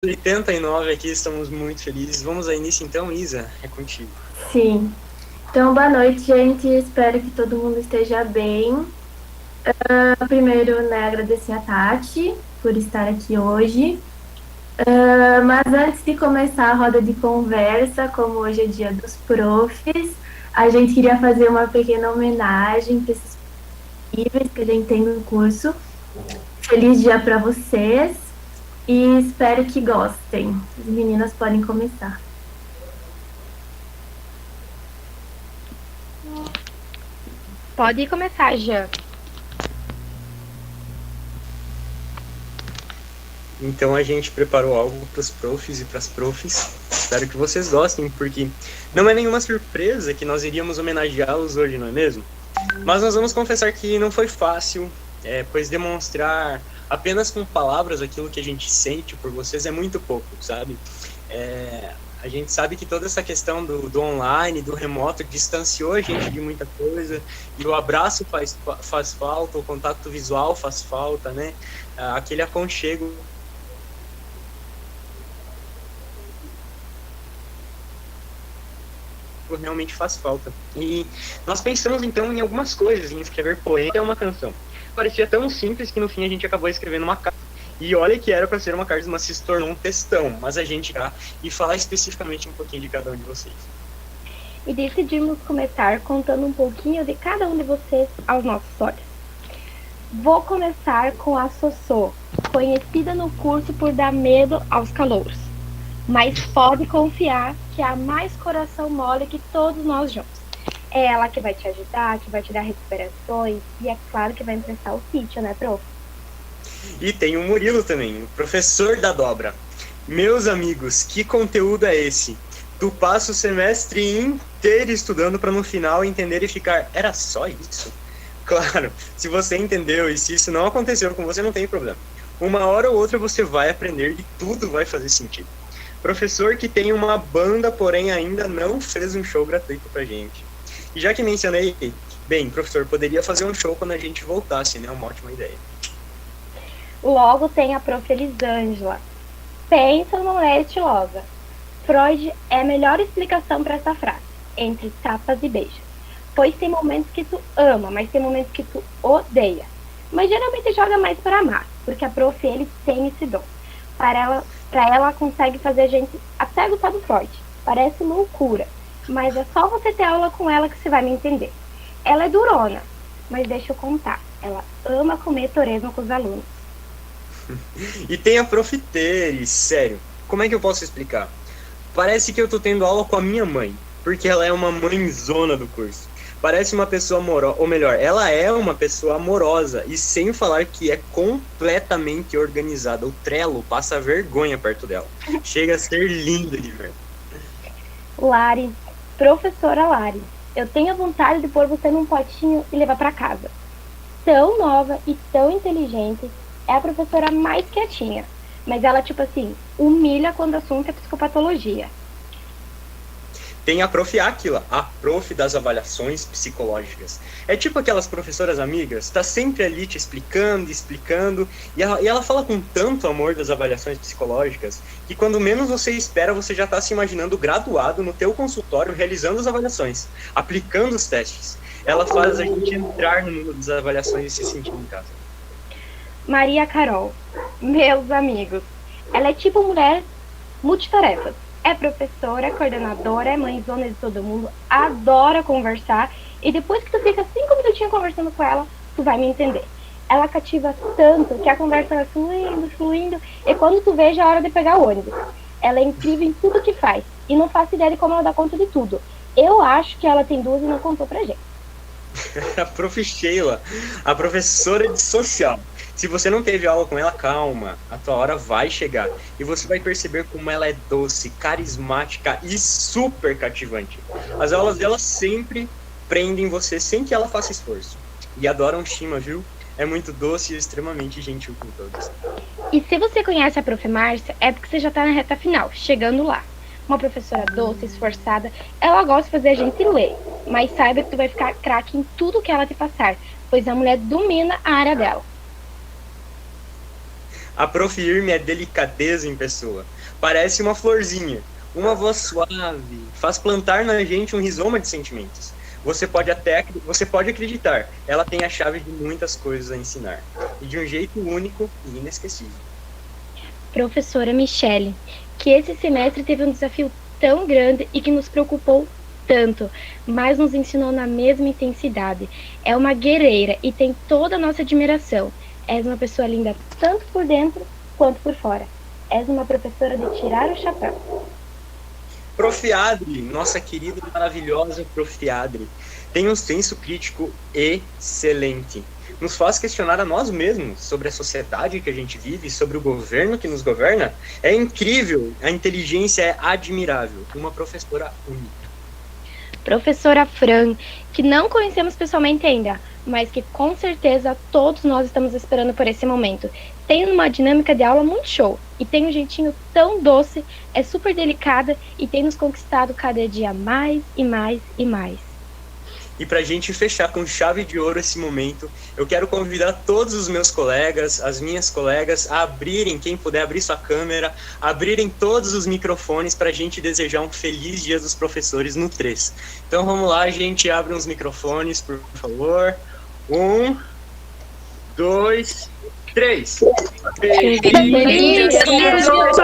89 aqui, estamos muito felizes. Vamos ao início então, Isa, é contigo. Sim. Então, boa noite, gente. Espero que todo mundo esteja bem. Primeiro, né, agradecer a Tati por estar aqui hoje. Mas antes de começar a roda de conversa, como hoje é dia dos profs, a gente queria fazer uma pequena homenagem para esses níveis que a gente tem no curso. Feliz dia para vocês e espero que gostem. As meninas podem começar. Pode começar, Jean. Então a gente preparou algo para os profs e para as profs. Espero que vocês gostem, porque não é nenhuma surpresa que nós iríamos homenageá-los hoje, não é mesmo? Mas nós vamos confessar que não foi fácil, pois demonstrar apenas com palavras aquilo que a gente sente por vocês é muito pouco, sabe? A gente sabe que toda essa questão do online, do remoto, distanciou a gente de muita coisa, e o abraço faz falta, o contato visual faz falta, né? Aquele aconchego realmente faz falta. E nós pensamos então em algumas coisas, em escrever poema é uma canção. Parecia tão simples que no fim a gente acabou escrevendo uma carta. E olha que era para ser uma carta, mas se tornou um textão. Mas a gente irá e falar especificamente um pouquinho de cada um de vocês. E decidimos começar contando um pouquinho de cada um de vocês aos nossos olhos. Vou começar com a Sossô, conhecida no curso por dar medo aos calouros. Mas pode confiar que é a mais coração mole que todos nós juntos. É ela que vai te ajudar, que vai te dar recuperações e é claro que vai emprestar o sítio, né, prof? E tem o Murilo também, o professor da dobra. Meus amigos, que conteúdo é esse? Tu passa o semestre inteiro estudando para no final entender e ficar, era só isso? Claro, se você entendeu e se isso não aconteceu com você, não tem problema. Uma hora ou outra você vai aprender e tudo vai fazer sentido. Professor que tem uma banda, porém ainda não fez um show gratuito pra gente. E já que mencionei, bem, professor, poderia fazer um show quando a gente voltasse, né? Uma ótima ideia. Logo tem a prof. Elisângela. Pensa numa mulher estilosa. Freud é a melhor explicação para essa frase, entre tapas e beijos. Pois tem momentos que tu ama, mas tem momentos que tu odeia. Mas geralmente joga mais para amar, porque a prof. Ele tem esse dom. Para ela consegue fazer a gente até gostar do Freud. Parece loucura, mas é só você ter aula com ela que você vai me entender. Ela é durona, mas deixa eu contar, ela ama comer torresmo com os alunos. E tem a prof. Teres, sério, como é que eu posso explicar? Parece que eu tô tendo aula com a minha mãe, porque ela é uma mãezona do curso. Parece uma pessoa amorosa, ou melhor, ela é uma pessoa amorosa, e sem falar que é completamente organizada. O Trello passa vergonha perto dela. Chega a ser linda de ver. Lari, professora Lari, eu tenho a vontade de pôr você num potinho e levar para casa. Tão nova e tão inteligente, é a professora mais quietinha, mas ela, tipo assim, humilha quando o assunto é psicopatologia. Tem a prof. Áquila, a prof. das avaliações psicológicas. É tipo aquelas professoras amigas, tá sempre ali te explicando, e ela fala com tanto amor das avaliações psicológicas, que quando menos você espera, você já tá se imaginando graduado no teu consultório, realizando as avaliações, aplicando os testes. Ela faz a gente entrar no mundo das avaliações e se sentir em casa. Maria Carol, meus amigos, ela é tipo mulher multitarefas. É professora, é coordenadora, é mãezona de todo mundo, adora conversar. E depois que tu fica 5 minutinhos conversando com ela, tu vai me entender. Ela cativa tanto que a conversa vai fluindo. E quando tu vê, já é hora de pegar o ônibus. Ela é incrível em tudo que faz. E não faço ideia de como ela dá conta de tudo. Eu acho que ela tem duas e não contou pra gente. A prof. Sheila, a professora de social. Se você não teve aula com ela, calma, a tua hora vai chegar. E você vai perceber como ela é doce, carismática e super cativante. As aulas dela sempre prendem você sem que ela faça esforço. E adoram Shima, viu? É muito doce e extremamente gentil com todos. E se você conhece a prof. Márcia, é porque você já tá na reta final, chegando lá. Uma professora doce, esforçada, ela gosta de fazer a gente ler. Mas saiba que tu vai ficar craque em tudo que ela te passar, pois a mulher domina a área dela. A Prof. Irme é delicadeza em pessoa. Parece uma florzinha, uma voz suave, faz plantar na gente um rizoma de sentimentos. Você pode acreditar, ela tem a chave de muitas coisas a ensinar, e de um jeito único e inesquecível. Professora Michele, que esse semestre teve um desafio tão grande e que nos preocupou tanto, mas nos ensinou na mesma intensidade. É uma guerreira e tem toda a nossa admiração. És uma pessoa linda tanto por dentro quanto por fora. És uma professora de tirar o chapéu. Prof. Adri, nossa querida e maravilhosa Prof. Adri, tem um senso crítico excelente. Nos faz questionar a nós mesmos sobre a sociedade que a gente vive, sobre o governo que nos governa. É incrível, a inteligência é admirável. Uma professora única. Professora Fran, que não conhecemos pessoalmente ainda, mas que com certeza todos nós estamos esperando por esse momento. Tem uma dinâmica de aula muito show, e tem um jeitinho tão doce, é super delicada e tem nos conquistado cada dia mais e mais e mais. E para a gente fechar com chave de ouro esse momento, eu quero convidar todos os meus colegas, as minhas colegas, a abrirem, quem puder abrir sua câmera, abrirem todos os microfones para a gente desejar um feliz Dia dos Professores no 3. Então vamos lá, gente, abre os microfones, por favor. 1, 2, 3. Feliz Dia dos Professores!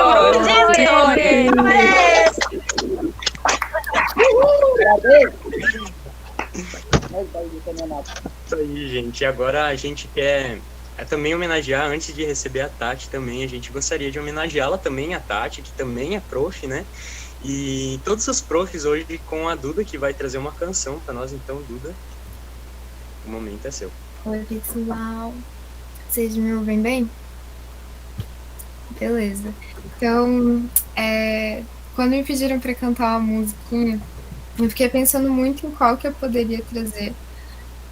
Isso aí, gente. Agora a gente quer também homenagear, antes de receber a Tati também, a gente gostaria de homenageá-la também, a Tati, que também é prof, né? E todos os profs hoje com a Duda, que vai trazer uma canção para nós. Então, Duda, o momento é seu. Oi, pessoal. Vocês me ouvem bem? Beleza. Então, quando me pediram para cantar uma musiquinha, eu fiquei pensando muito em qual que eu poderia trazer,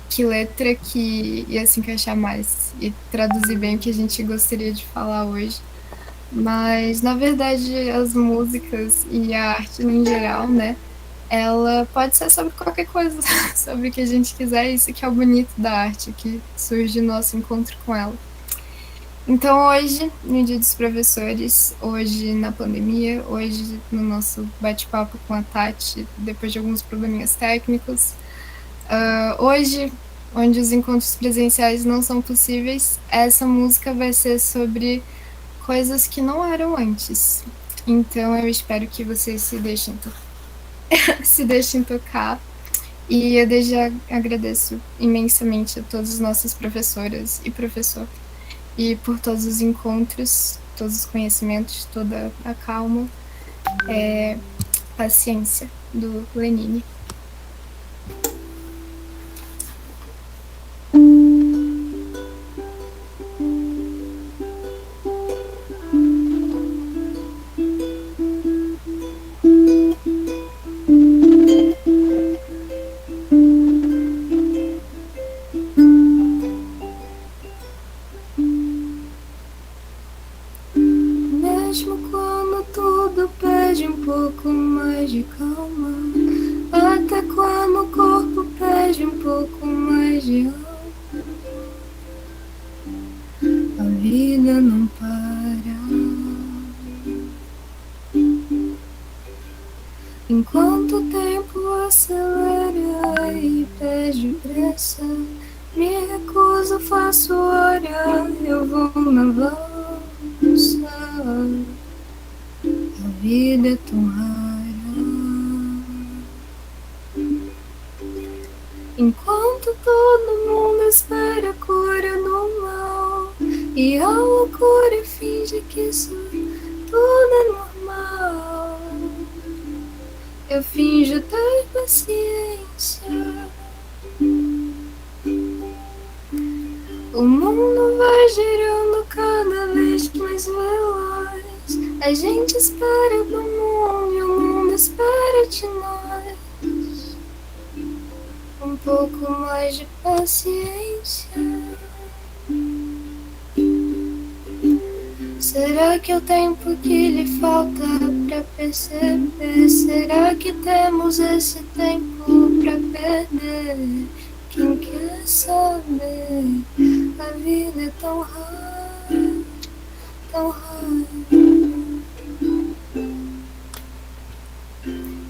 que letra que ia se encaixar mais e traduzir bem o que a gente gostaria de falar hoje. Mas, na verdade, as músicas e a arte em geral, né, ela pode ser sobre qualquer coisa, sobre o que a gente quiser. Isso que é o bonito da arte, que surge do nosso encontro com ela. Então, hoje, no Dia dos Professores, hoje na pandemia, hoje no nosso bate-papo com a Tati, depois de alguns probleminhas técnicos, hoje, onde os encontros presenciais não são possíveis, essa música vai ser sobre coisas que não eram antes. Então, eu espero que vocês se deixem tocar. E eu desde já agradeço imensamente a todas as nossas professoras e professor, e por todos os encontros, todos os conhecimentos, toda a calma, paciência do Lenine. Mesmo quando tudo pede um pouco mais de calma, até quando o corpo pede um pouco mais de alma, a vida não para. Enquanto o tempo acelera e pede pressa, me recuso, faço hora, eu vou na valsa. A vida é tão rara. Enquanto todo mundo espera a cura do mal, e a loucura finge que isso tudo é normal, eu finjo ter paciência. O mundo vai girando cada vez mais veloz. A gente espera do mundo e o mundo espera de nós. Um pouco mais de paciência. Será que é o tempo que lhe falta pra perceber? Será que temos esse tempo pra perder? Quem quer saber? A vida é tão rara. tão raro.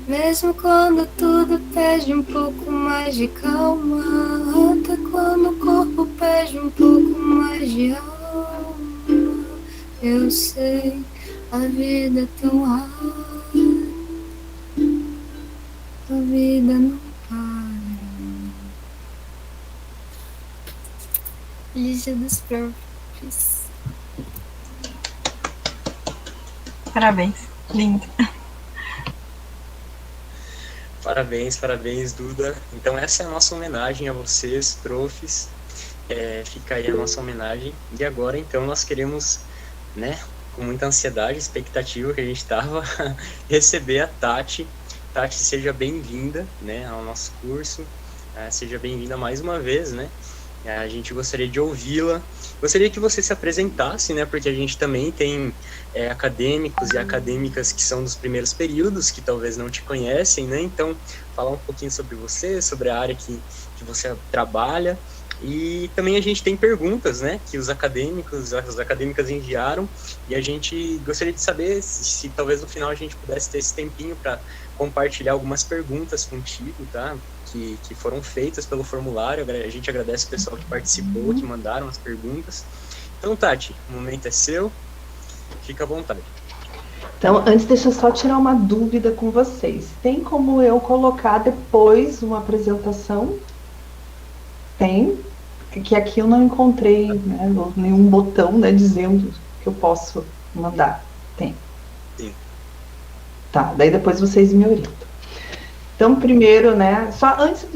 Mesmo quando tudo pede um pouco mais de calma, até quando o corpo pede um pouco mais de alma. Eu sei, a vida é tão rara, a vida não para. Lígia dos Profs. Parabéns, lindo. Parabéns, parabéns, Duda. Então essa é a nossa homenagem a vocês, profs. Fica aí a nossa homenagem. E agora, então, nós queremos, né, com muita ansiedade, expectativa que a gente estava, receber a Tati. Tati, seja bem-vinda, né, ao nosso curso. Seja bem-vinda mais uma vez, né. A gente gostaria de ouvi-la. Gostaria que você se apresentasse, né, porque a gente também tem acadêmicos e acadêmicas que são dos primeiros períodos, que talvez não te conhecem, né, então falar um pouquinho sobre você, sobre a área que você trabalha, e também a gente tem perguntas, né, que os acadêmicos, as acadêmicas enviaram, e a gente gostaria de saber se talvez no final a gente pudesse ter esse tempinho para compartilhar algumas perguntas contigo, tá, que foram feitas pelo formulário. A gente agradece o pessoal que participou, que mandaram as perguntas. Então, Tati, o momento é seu, fica à vontade. Então, antes, deixa eu só tirar uma dúvida com vocês. Tem como eu colocar depois uma apresentação? Tem, que aqui eu não encontrei, né, nenhum botão, né, dizendo que eu posso mandar. Tem. Sim. Tá, daí depois vocês me orientam. Então, primeiro, né, só antes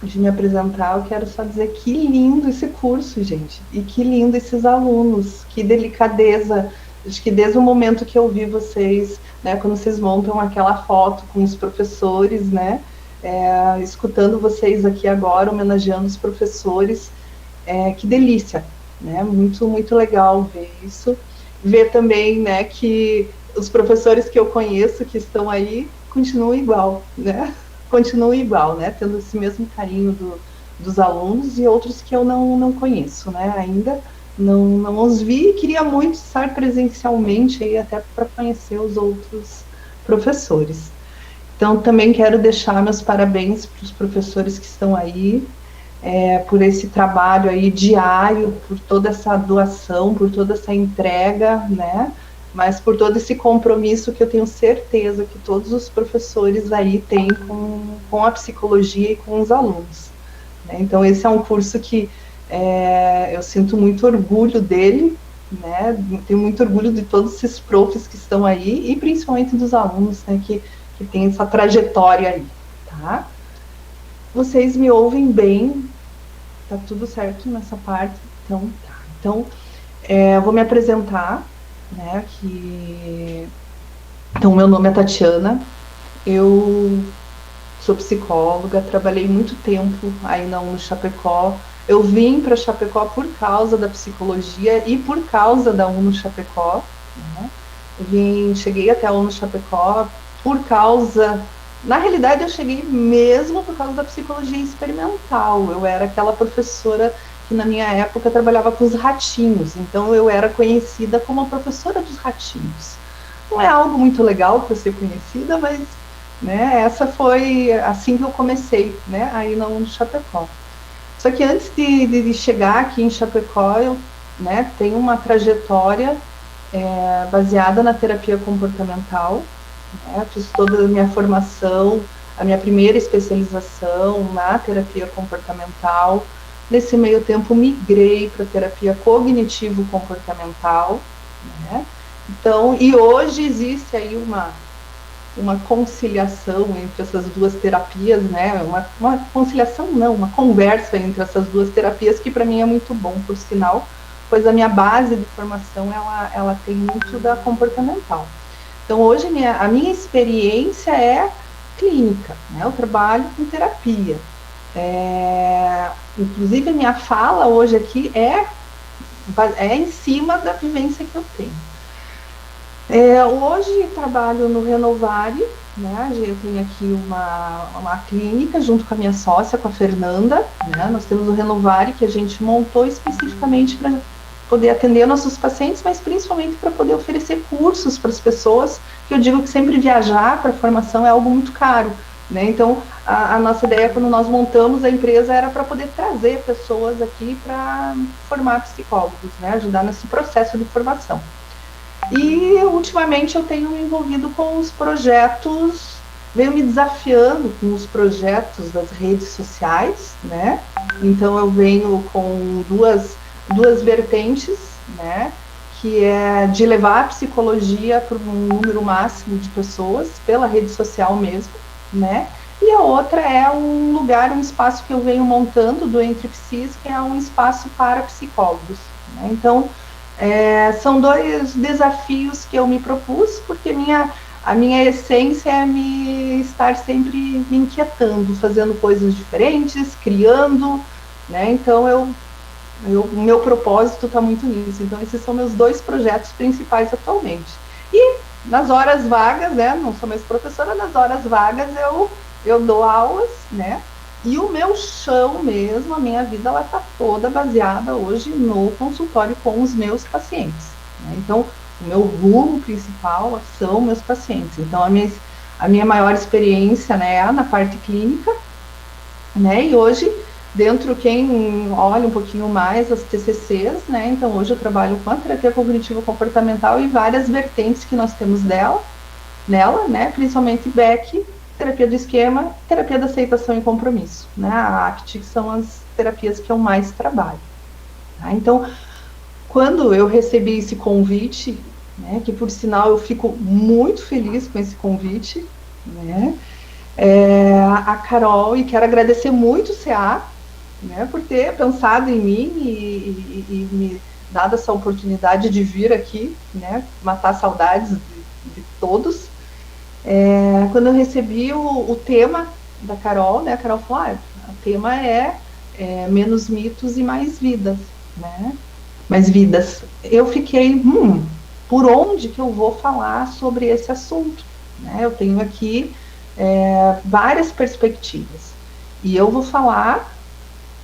de me apresentar, eu quero só dizer que lindo esse curso, gente, e que lindo esses alunos, que delicadeza. Acho que desde o momento que eu vi vocês, né, quando vocês montam aquela foto com os professores, né, escutando vocês aqui agora, homenageando os professores, que delícia, né, muito, muito legal ver isso. Ver também, né, que os professores que eu conheço, que estão aí, continuam igual, né, tendo esse mesmo carinho dos alunos, e outros que eu não conheço, né, ainda não os vi, e queria muito estar presencialmente aí, até para conhecer os outros professores. Então, também quero deixar meus parabéns para os professores que estão aí, por esse trabalho aí diário, por toda essa doação, por toda essa entrega, né, mas por todo esse compromisso que eu tenho certeza que todos os professores aí têm com a psicologia e com os alunos, né? Então, esse é um curso que eu sinto muito orgulho dele, né? Tenho muito orgulho de todos esses profs que estão aí, e principalmente dos alunos, né, que tem essa trajetória aí, tá? Vocês me ouvem bem? Tá tudo certo nessa parte? Então, tá. Então, eu vou me apresentar, né, então, meu nome é Tatiana, eu sou psicóloga, trabalhei muito tempo aí na UNO Chapecó. Eu vim para Chapecó por causa da psicologia e por causa da UNO Chapecó, né? Cheguei até a UNO Chapecó por causa... Na realidade, eu cheguei mesmo por causa da psicologia experimental. Eu era aquela professora que, na minha época, trabalhava com os ratinhos. Então, eu era conhecida como a professora dos ratinhos. Não é algo muito legal para ser conhecida, mas, né, essa foi assim que eu comecei, né, aí na UNO Chapecó. Só que antes de chegar aqui em Chapecó, eu, né, tenho uma trajetória baseada na terapia comportamental, né, fiz toda a minha formação, a minha primeira especialização na terapia comportamental. Nesse meio tempo, migrei para terapia cognitivo-comportamental, né? Então, e hoje existe aí uma conciliação entre essas duas terapias, né? Uma conciliação não, uma conversa entre essas duas terapias, que para mim é muito bom, por sinal, pois a minha base de formação, ela tem muito da comportamental. Então, hoje, a minha experiência é clínica, né? Eu trabalho com terapia. Inclusive, a minha fala hoje aqui é em cima da vivência que eu tenho. Hoje trabalho no Renovare, né? Eu tenho aqui uma clínica junto com a minha sócia, com a Fernanda, né? Nós temos o Renovare, que a gente montou especificamente poder atender nossos pacientes, mas principalmente para poder oferecer cursos para as pessoas, que eu digo que sempre viajar para formação é algo muito caro, né? Então, a nossa ideia, quando nós montamos a empresa, era para poder trazer pessoas aqui para formar psicólogos, né? Ajudar nesse processo de formação. E, ultimamente, eu tenho me envolvido com os projetos, venho me desafiando com os projetos das redes sociais, né? Então, eu venho com duas vertentes, né? Que é de levar a psicologia para um número máximo de pessoas, pela rede social mesmo, né? E a outra é um lugar, um espaço que eu venho montando do Entre Psis, que é um espaço para psicólogos, né? Então, são dois desafios que eu me propus, porque a minha essência é me estar sempre me inquietando, fazendo coisas diferentes, criando, né? Então, o meu propósito está muito nisso. Então, esses são meus dois projetos principais atualmente. E nas horas vagas, né? Não sou mais professora, nas horas vagas eu dou aulas, né? E o meu chão mesmo, a minha vida, ela está toda baseada hoje no consultório com os meus pacientes, né? Então, o meu rumo principal são meus pacientes. Então, a minha maior experiência, né, é na parte clínica, né? E hoje, quem olha um pouquinho mais as TCCs, né? Então, hoje eu trabalho com a terapia cognitivo-comportamental e várias vertentes que nós temos nela, né? Principalmente Beck, terapia do esquema, terapia da aceitação e compromisso, né? A ACT, que são as terapias que eu mais trabalho, tá? Então, quando eu recebi esse convite, né, que por sinal eu fico muito feliz com esse convite, né? A Carol, e quero agradecer muito o CA, né, por ter pensado em mim e me dado essa oportunidade de vir aqui, né, matar saudades de todos. Quando eu recebi o tema da Carol, né, a Carol falou, o tema é menos mitos e mais vidas, né, mais vidas. Eu fiquei, por onde que eu vou falar sobre esse assunto, né? Eu tenho aqui várias perspectivas, e eu vou falar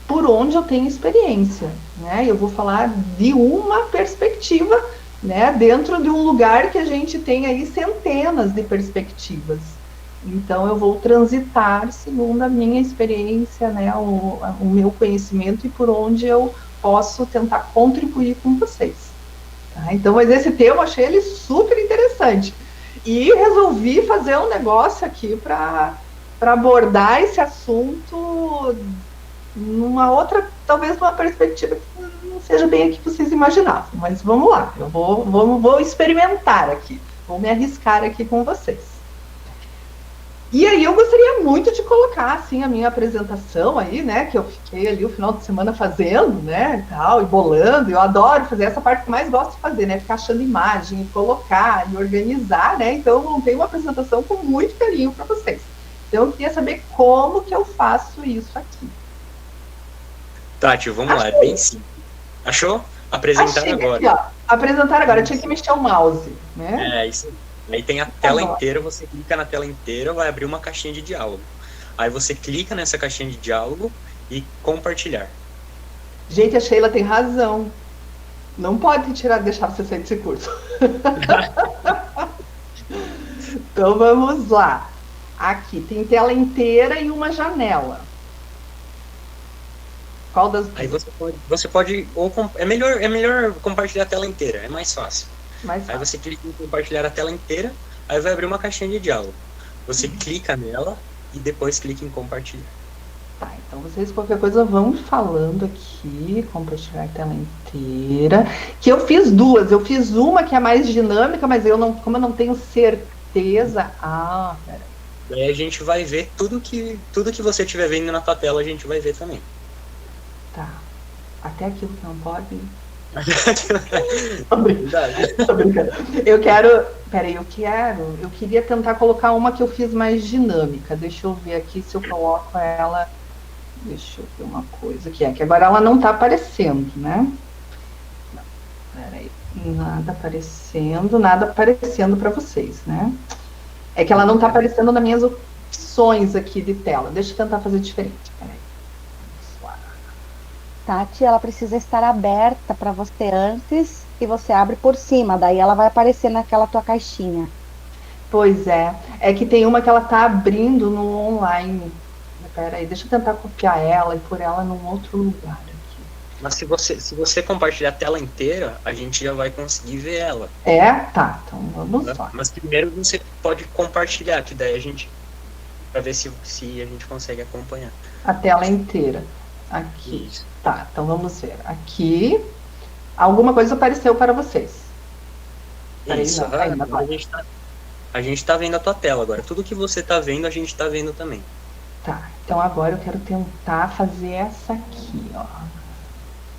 por onde eu tenho experiência, né? Eu vou falar de uma perspectiva, né, dentro de um lugar que a gente tem aí centenas de perspectivas. Então, eu vou transitar segundo a minha experiência, né, o meu conhecimento e por onde eu posso tentar contribuir com vocês. Tá? Então, mas esse tema eu achei ele super interessante. E resolvi fazer um negócio aqui para abordar esse assunto numa outra, talvez numa perspectiva que não seja bem a que vocês imaginavam, mas vamos lá, eu vou experimentar aqui, vou me arriscar aqui com vocês. E aí eu gostaria muito de colocar, assim, a minha apresentação aí, né, que eu fiquei ali o final de semana fazendo, né, e tal, e bolando, eu adoro fazer essa parte que eu mais gosto de fazer, né, ficar achando imagem, e colocar, e organizar, né, então eu montei uma apresentação com muito carinho para vocês. Então eu queria saber como que eu faço isso aqui. Tati, vamos lá, é bem simples. Achou? Apresentar Achei agora. aqui, ó. Apresentar agora, eu tinha que mexer o mouse, né? Isso. Aí tem a tela inteira, você clica na tela inteira, vai abrir uma caixinha de diálogo. Aí você clica nessa caixinha de diálogo e compartilhar. Gente, a Sheila tem razão. Não pode deixar você sair desse curso. Então vamos lá. Aqui tem tela inteira e uma janela. Qual das duas? Aí você pode é melhor compartilhar a tela inteira, é mais fácil. Aí você clica em compartilhar a tela inteira, aí vai abrir uma caixinha de diálogo. Você clica nela e depois clica em compartilhar. Tá, então vocês qualquer coisa vão me aqui, compartilhar a tela inteira. Que eu fiz duas, eu fiz uma que é mais dinâmica, mas como eu não tenho certeza. Peraí. Daí a gente vai ver tudo que você estiver vendo na tua tela, a gente vai ver também. Tá. Até aquilo que não pode. Tô brincando. Eu queria tentar colocar uma que eu fiz mais dinâmica. Deixa eu ver aqui se eu coloco ela. Deixa eu ver uma coisa que agora ela não tá aparecendo, né? Não, peraí. Nada aparecendo para vocês, né? É que ela não tá aparecendo nas minhas opções aqui de tela. Deixa eu tentar fazer diferente. Peraí. Tati, ela precisa estar aberta para você antes e você abre por cima, daí ela vai aparecer naquela tua caixinha. Pois é. É que tem uma que ela tá abrindo no online. Pera aí, deixa eu tentar copiar ela e pôr ela num outro lugar aqui. Mas se você compartilhar a tela inteira, a gente já vai conseguir ver ela. É? Tá, então vamos Né? lá. Mas primeiro você pode compartilhar, que daí a gente para ver se a gente consegue acompanhar. A tela inteira. Aqui. Isso. Tá, então vamos ver. Aqui, alguma coisa apareceu para vocês. Peraí, Isso, não, ainda agora a gente tá vendo a tua tela agora. Tudo que você tá vendo, a gente tá vendo também. Tá, então agora eu quero tentar fazer essa aqui, ó.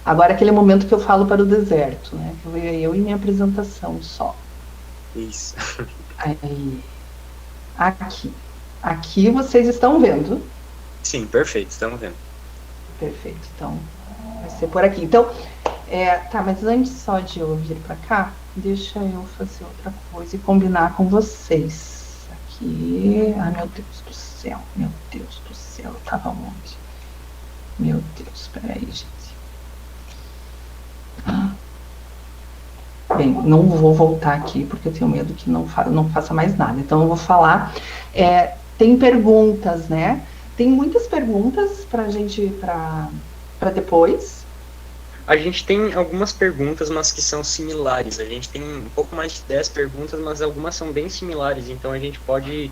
Agora é aquele momento que eu falo para o deserto, né? Que eu e minha apresentação só. Isso. Aí, aqui. Aqui vocês estão vendo. Sim, perfeito, estamos vendo. Perfeito, então vai ser por aqui. Então, tá, mas antes só de eu vir para cá, deixa eu fazer outra coisa e combinar com vocês. Aqui, ai meu Deus do céu, eu tava onde? Meu Deus, peraí, gente. Bem, não vou voltar aqui porque eu tenho medo que não faça mais nada. Então eu vou falar. Tem perguntas, né? Tem muitas perguntas pra gente, para depois. A gente tem algumas perguntas, mas que são similares. A gente tem um pouco mais de 10 perguntas, mas algumas são bem similares. Então a gente pode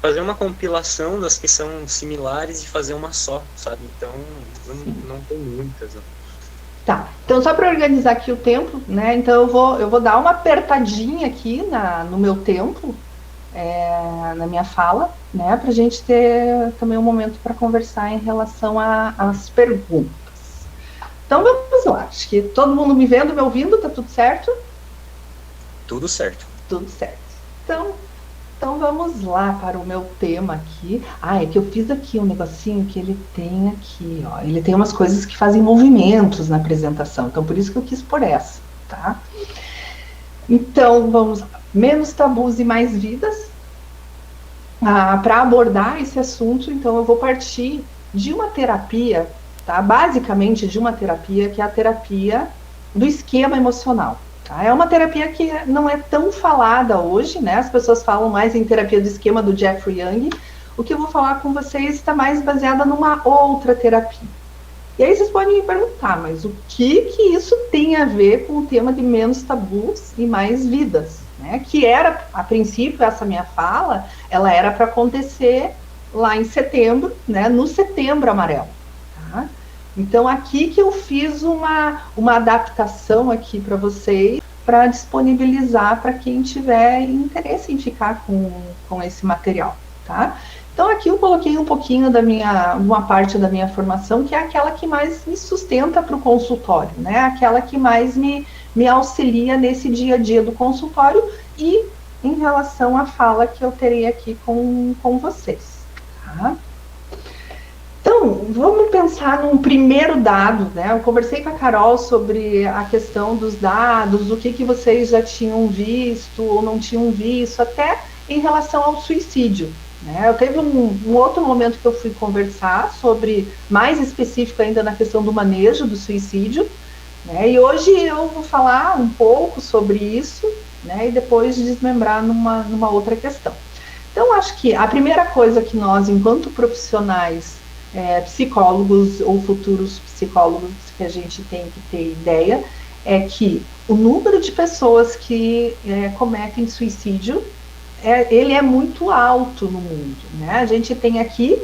fazer uma compilação das que são similares e fazer uma só, sabe? Então não tem muitas. Não. Tá, então só para organizar aqui o tempo, né? Então eu vou dar uma apertadinha aqui no meu tempo, na minha fala, né? Para a gente ter também um momento para conversar em relação às perguntas. Então vamos lá, acho que todo mundo me vendo, me ouvindo, tá tudo certo? Tudo certo. Tudo certo. Então vamos lá para o meu tema aqui. É que eu fiz aqui um negocinho que ele tem aqui, ó. Ele tem umas coisas que fazem movimentos na apresentação, então por isso que eu quis pôr essa, tá? Então vamos lá. Menos tabus e mais vidas. Para abordar esse assunto, então eu vou partir de uma terapia, tá? Basicamente de uma terapia que é a terapia do esquema emocional. É uma terapia que não é tão falada hoje, né? As pessoas falam mais em terapia do esquema do Jeffrey Young. O que eu vou falar com vocês está mais baseada numa outra terapia. E aí vocês podem me perguntar, mas o que isso tem a ver com o tema de menos tabus e mais vidas? Né? Que era, a princípio, essa minha fala, ela era para acontecer lá em setembro, né? No Setembro Amarelo. Tá? Então, aqui que eu fiz uma adaptação aqui para vocês, para disponibilizar para quem tiver interesse em ficar com esse material, tá? Então, aqui eu coloquei um pouquinho uma parte da minha formação, que é aquela que mais me sustenta para o consultório, né? Aquela que mais me auxilia nesse dia a dia do consultório e em relação à fala que eu terei aqui com vocês, tá? Então, vamos pensar num primeiro dado, né? Eu conversei com a Carol sobre a questão dos dados, o que vocês já tinham visto ou não tinham visto, até em relação ao suicídio, né? Eu teve um outro momento que eu fui conversar sobre, mais específico ainda na questão do manejo do suicídio, né? E hoje eu vou falar um pouco sobre isso, né? E depois desmembrar numa outra questão. Então, acho que a primeira coisa que nós, enquanto profissionais, psicólogos ou futuros psicólogos, que a gente tem que ter ideia, é que o número de pessoas que cometem suicídio, ele é muito alto no mundo, né? A gente tem aqui,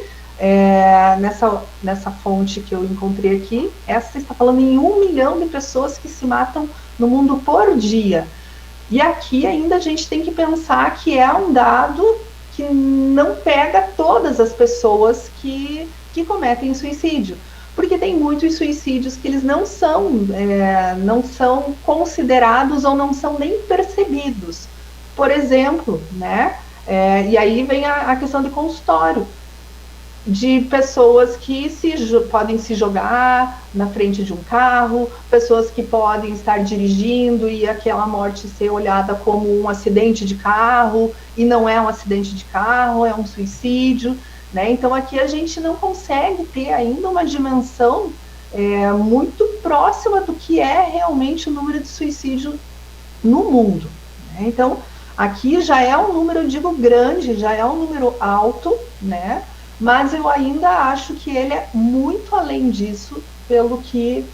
nessa fonte que eu encontrei aqui, essa está falando em 1 milhão de pessoas que se matam no mundo por dia. E aqui ainda a gente tem que pensar que é um dado que não pega todas as pessoas que cometem suicídio, porque tem muitos suicídios que eles não são considerados ou não são nem percebidos. Por exemplo, né? E aí vem a questão de consultório, de pessoas que podem se jogar na frente de um carro, pessoas que podem estar dirigindo e aquela morte ser olhada como um acidente de carro, e não é um acidente de carro, é um suicídio, né? Então aqui a gente não consegue ter ainda uma dimensão muito próxima do que é realmente o número de suicídio no mundo, né? Então, aqui já é um número, eu digo, grande, já é um número alto, né? Mas eu ainda acho que ele é muito além disso, pelo que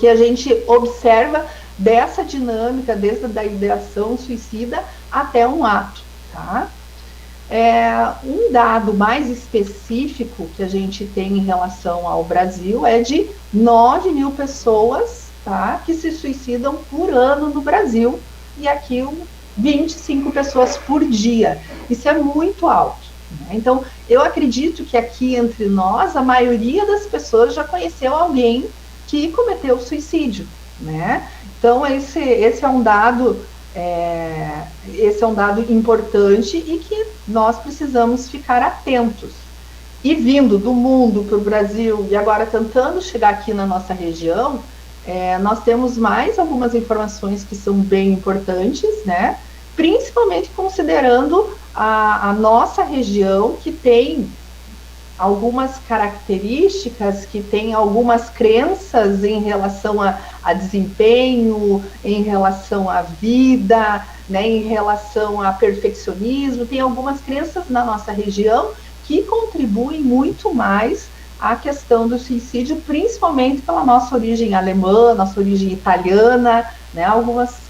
a gente observa dessa dinâmica, desde a ideação suicida até um ato, tá? Um dado mais específico que a gente tem em relação ao Brasil é de 9 mil pessoas, tá, que se suicidam por ano no Brasil, e aqui 25 pessoas por dia. Isso é muito alto, né? Então, eu acredito que aqui entre nós, a maioria das pessoas já conheceu alguém que cometeu suicídio, né? Então, esse é um dado importante e que nós precisamos ficar atentos. E vindo do mundo para o Brasil e agora tentando chegar aqui na nossa região, nós temos mais algumas informações que são bem importantes, né? Principalmente considerando a nossa região, que tem algumas características, que tem algumas crenças em relação a desempenho, em relação à vida, né, em relação a perfeccionismo. Tem algumas crenças na nossa região que contribuem muito mais à questão do suicídio, principalmente pela nossa origem alemã, nossa origem italiana, né, algumas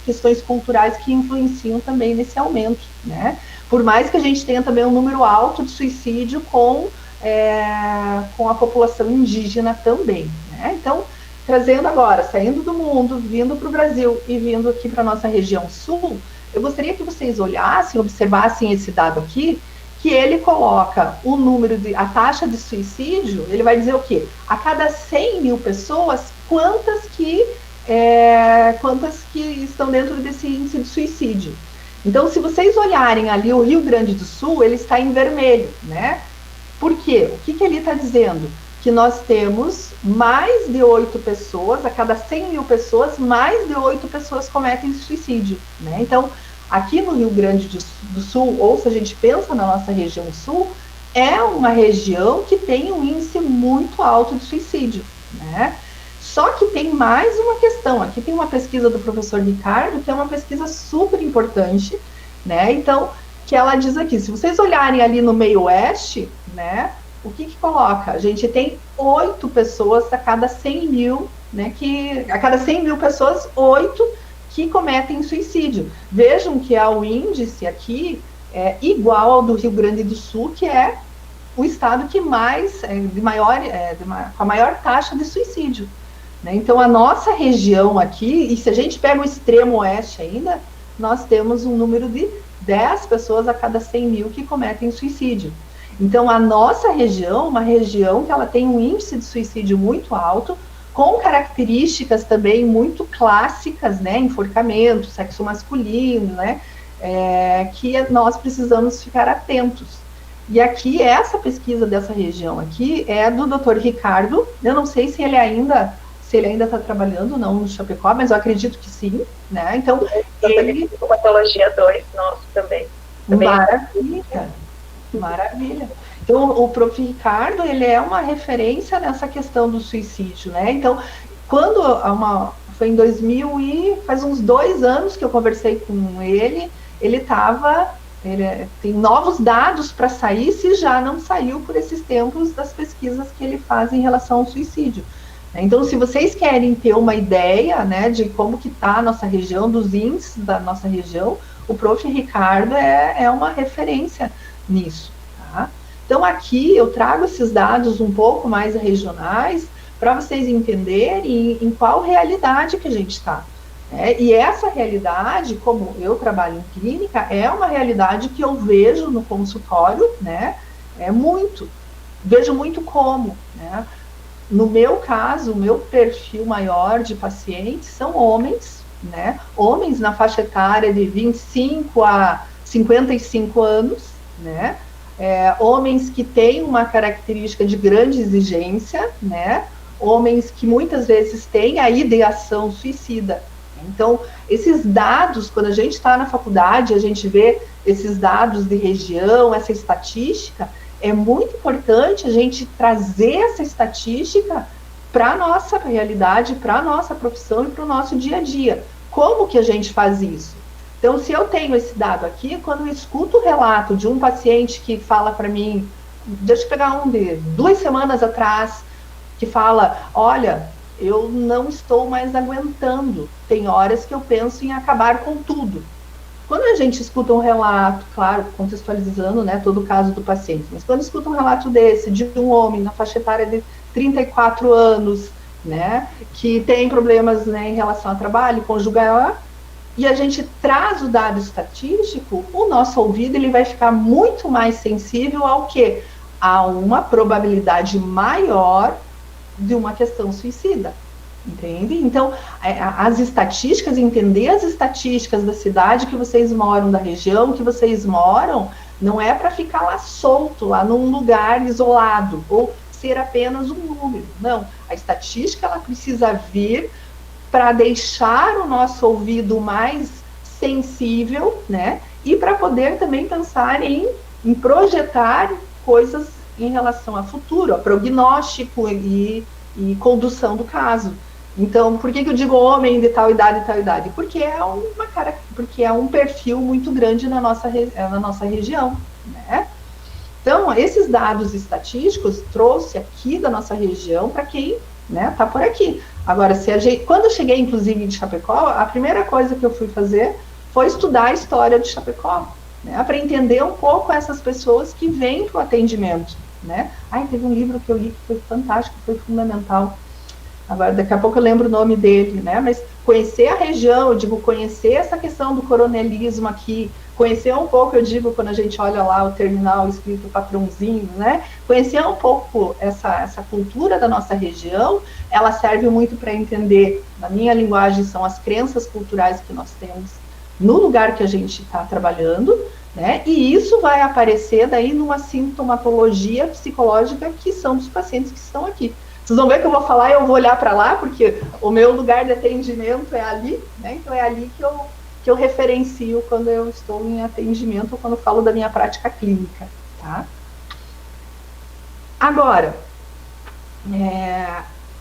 questões culturais que influenciam também nesse aumento, né? Por mais que a gente tenha também um número alto de suicídio com a população indígena também, né? Então, trazendo agora, saindo do mundo, vindo para o Brasil e vindo aqui para a nossa região sul, eu gostaria que vocês olhassem, observassem esse dado aqui, que ele coloca o número a taxa de suicídio, ele vai dizer o quê? A cada 100 mil pessoas, quantas que estão dentro desse índice de suicídio. Então, se vocês olharem ali o Rio Grande do Sul, ele está em vermelho, né? Por quê? O que ele está dizendo? Que nós temos mais de 8 pessoas, a cada 100 mil pessoas, mais de 8 pessoas cometem suicídio, né? Então, aqui no Rio Grande do Sul, ou se a gente pensa na nossa região sul, é uma região que tem um índice muito alto de suicídio, né? Só que tem mais uma questão. Aqui tem uma pesquisa do professor Ricardo, que é uma pesquisa super importante, né? Então, que ela diz aqui, se vocês olharem ali no meio oeste, né, o que coloca? A gente tem 8 pessoas a cada 100 mil, né, a cada 100 mil pessoas, 8 que cometem suicídio. Vejam que o índice aqui é igual ao do Rio Grande do Sul, que é o estado que mais, com a maior taxa de suicídio. Então, a nossa região aqui, e se a gente pega o extremo oeste ainda, nós temos um número de 10 pessoas a cada 100 mil que cometem suicídio. Então, a nossa região, uma região que ela tem um índice de suicídio muito alto, com características também muito clássicas, né, enforcamento, sexo masculino, né, que nós precisamos ficar atentos. E aqui, essa pesquisa dessa região aqui é do Dr. Ricardo. Eu não sei se ele ainda está trabalhando, não, no Chapecó, mas eu acredito que sim, né? Então, ele... Patologia 2, nosso também. Maravilha. Então, o Prof. Ricardo, ele é uma referência nessa questão do suicídio, né? Então, quando foi em 2000 e faz uns 2 anos que eu conversei com ele, ele tem novos dados para sair, se já não saiu por esses tempos das pesquisas que ele faz em relação ao suicídio. Então, se vocês querem ter uma ideia, né, de como que está a nossa região, dos índices da nossa região, o Prof. Ricardo é uma referência nisso, tá? Então, aqui eu trago esses dados um pouco mais regionais para vocês entenderem em qual realidade que a gente está. E essa realidade, como eu trabalho em clínica, é uma realidade que eu vejo no consultório, né? Vejo muito como, né? No meu caso, o meu perfil maior de pacientes são homens, né? Homens na faixa etária de 25 a 55 anos, né? Homens que têm uma característica de grande exigência, né? Homens que muitas vezes têm a ideação suicida. Então, esses dados, quando a gente está na faculdade, a gente vê esses dados de região, essa estatística, é muito importante a gente trazer essa estatística para a nossa realidade, para a nossa profissão e para o nosso dia a dia. Como que a gente faz isso? Então, se eu tenho esse dado aqui, quando eu escuto o relato de um paciente que fala para mim, deixa eu pegar um de 2 semanas atrás, que fala, olha, eu não estou mais aguentando, tem horas que eu penso em acabar com tudo. Quando a gente escuta um relato, claro, contextualizando, né, todo o caso do paciente, mas quando escuta um relato desse, de um homem na faixa etária de 34 anos, né, que tem problemas, né, em relação ao trabalho, conjugal, e a gente traz o dado estatístico, o nosso ouvido ele vai ficar muito mais sensível ao quê? A uma probabilidade maior de uma questão suicida. Entende? Então, as estatísticas, entender as estatísticas da cidade que vocês moram, da região que vocês moram, não é para ficar lá solto, lá num lugar isolado, ou ser apenas um número. Não, a estatística ela precisa vir para deixar o nosso ouvido mais sensível, né? E para poder também pensar em projetar coisas em relação a futuro, a prognóstico e condução do caso. Então, por que eu digo homem de tal idade e tal idade? Porque é um perfil muito grande na nossa região, né? Então, esses dados estatísticos trouxe aqui da nossa região para quem, né, tá por aqui. Agora, quando eu cheguei, inclusive, em Chapecó, a primeira coisa que eu fui fazer foi estudar a história de Chapecó, né, para entender um pouco essas pessoas que vêm para o atendimento, né? Teve um livro que eu li que foi fantástico, foi fundamental. Agora, daqui a pouco eu lembro o nome dele, né? Mas conhecer a região, eu digo, conhecer essa questão do coronelismo aqui, conhecer um pouco, eu digo, quando a gente olha lá o terminal escrito patrãozinho, né? Conhecer um pouco essa cultura da nossa região, ela serve muito para entender, na minha linguagem, são as crenças culturais que nós temos no lugar que a gente está trabalhando, né? E isso vai aparecer daí numa sintomatologia psicológica que são dos pacientes que estão aqui. Vocês vão ver que eu vou falar e eu vou olhar para lá, porque o meu lugar de atendimento é ali, né? Então é ali que eu referencio quando eu estou em atendimento ou quando falo da minha prática clínica, tá? Agora,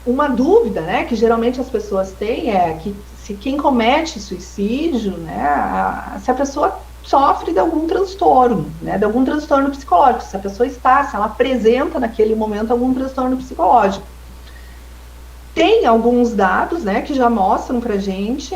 uma dúvida, né, que geralmente as pessoas têm é que se quem comete suicídio, né, se a pessoa sofre de algum transtorno, né, de algum transtorno psicológico, se a pessoa se ela apresenta naquele momento algum transtorno psicológico. Tem alguns dados, né, que já mostram pra gente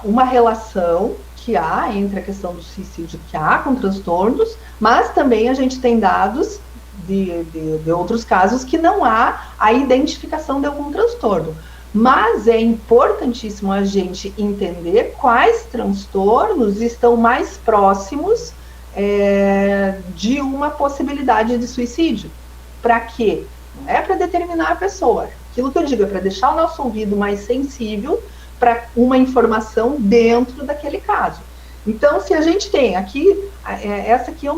uma relação que há entre a questão do suicídio que há com transtornos, mas também a gente tem dados de outros casos que não há a identificação de algum transtorno. Mas é importantíssimo a gente entender quais transtornos estão mais próximos de uma possibilidade de suicídio. Para quê? Não é para determinar a pessoa. Aquilo que eu digo é para deixar o nosso ouvido mais sensível para uma informação dentro daquele caso. Então, se a gente tem aqui, essa aqui é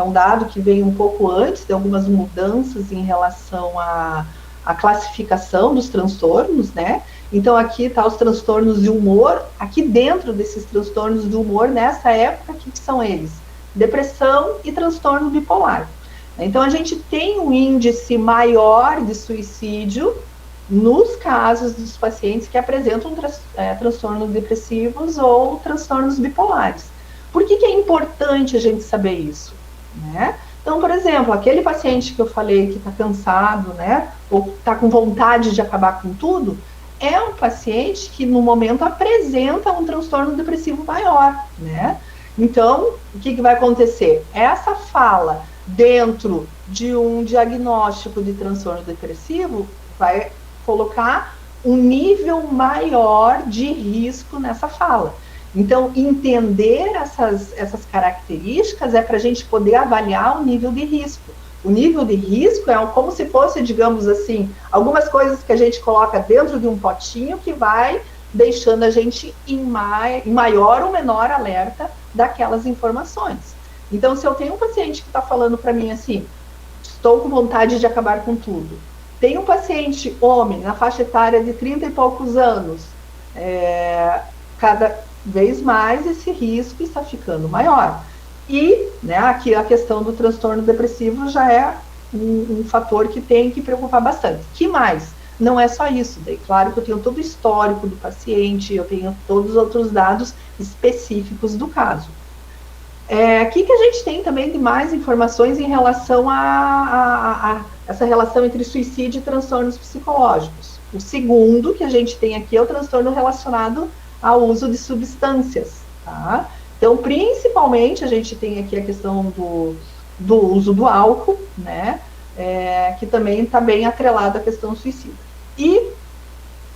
um dado que veio um pouco antes de algumas mudanças em relação à classificação dos transtornos, né? Então, aqui tá os transtornos de humor. Aqui dentro desses transtornos de humor, nessa época, o que são eles? Depressão e transtorno bipolar. Então, a gente tem um índice maior de suicídio nos casos dos pacientes que apresentam transtornos depressivos ou transtornos bipolares. Por que é importante a gente saber isso, né? Então, por exemplo, aquele paciente que eu falei que está cansado, né, ou está com vontade de acabar com tudo, é um paciente que no momento apresenta um transtorno depressivo maior, né? Então, o que vai acontecer? Essa fala dentro de um diagnóstico de transtorno depressivo vai colocar um nível maior de risco nessa fala. Então, entender essas características é para a gente poder avaliar o nível de risco. O nível de risco é como se fosse, digamos assim, algumas coisas que a gente coloca dentro de um potinho que vai deixando a gente em maior ou menor alerta daquelas informações. Então, se eu tenho um paciente que está falando para mim assim, estou com vontade de acabar com tudo. Tem um paciente, homem, na faixa etária de 30 e poucos anos, cada vez mais esse risco está ficando maior. E, né, aqui a questão do transtorno depressivo já é um fator que tem que preocupar bastante. Que mais? Não é só isso, daí claro que eu tenho todo o histórico do paciente, eu tenho todos os outros dados específicos do caso. Aqui que a gente tem também de mais informações em relação a essa relação entre suicídio e transtornos psicológicos. O segundo que a gente tem aqui é o transtorno relacionado ao uso de substâncias, tá? Então, principalmente, a gente tem aqui a questão do uso do álcool, né? Que também está bem atrelado à questão suicida. E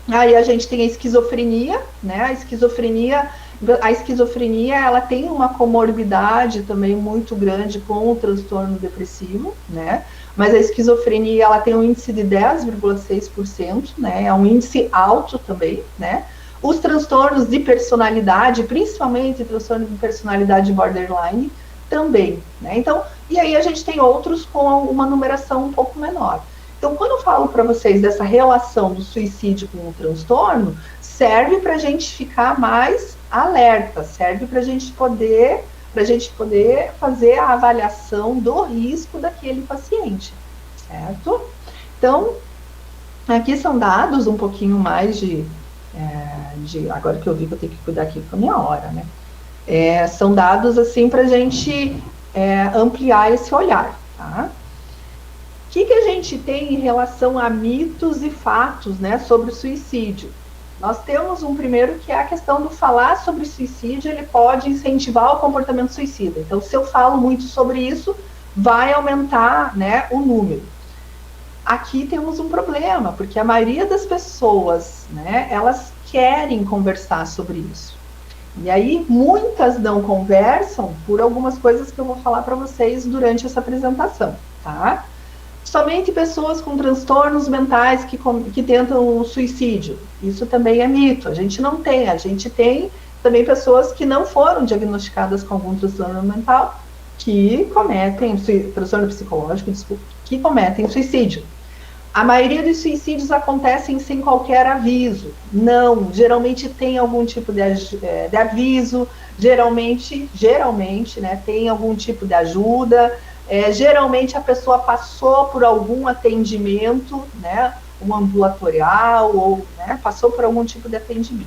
aí a gente tem a esquizofrenia, né? A esquizofrenia, ela tem uma comorbidade também muito grande com o transtorno depressivo, né? Mas a esquizofrenia, ela tem um índice de 10,6%, né? É um índice alto também, né? Os transtornos de personalidade, principalmente transtorno de personalidade borderline, também, né? Então, e aí a gente tem outros com uma numeração um pouco menor. Então, quando eu falo para vocês dessa relação do suicídio com o transtorno, serve para a gente ficar mais alerta, serve para a gente poder fazer a avaliação do risco daquele paciente, certo? Então, aqui são dados um pouquinho mais agora que eu vi que eu tenho que cuidar aqui com a minha hora, né? São dados assim para a gente ampliar esse olhar, tá? O que a gente tem em relação a mitos e fatos, né, sobre o suicídio? Nós temos um primeiro que é a questão do falar sobre suicídio, ele pode incentivar o comportamento suicida. Então, se eu falo muito sobre isso, vai aumentar, né, o número. Aqui temos um problema, porque a maioria das pessoas, né, elas querem conversar sobre isso. E aí, muitas não conversam por algumas coisas que eu vou falar para vocês durante essa apresentação, tá? Somente pessoas com transtornos mentais que tentam o suicídio. Isso também é mito, a gente não tem. A gente tem também pessoas que não foram diagnosticadas com algum transtorno mental, que cometem, transtorno psicológico, desculpa, que cometem suicídio. A maioria dos suicídios acontecem sem qualquer aviso. Não, geralmente tem algum tipo de aviso, geralmente, né, tem algum tipo de ajuda. Geralmente a pessoa passou por algum atendimento, né, um ambulatorial, ou, né, passou por algum tipo de atendimento.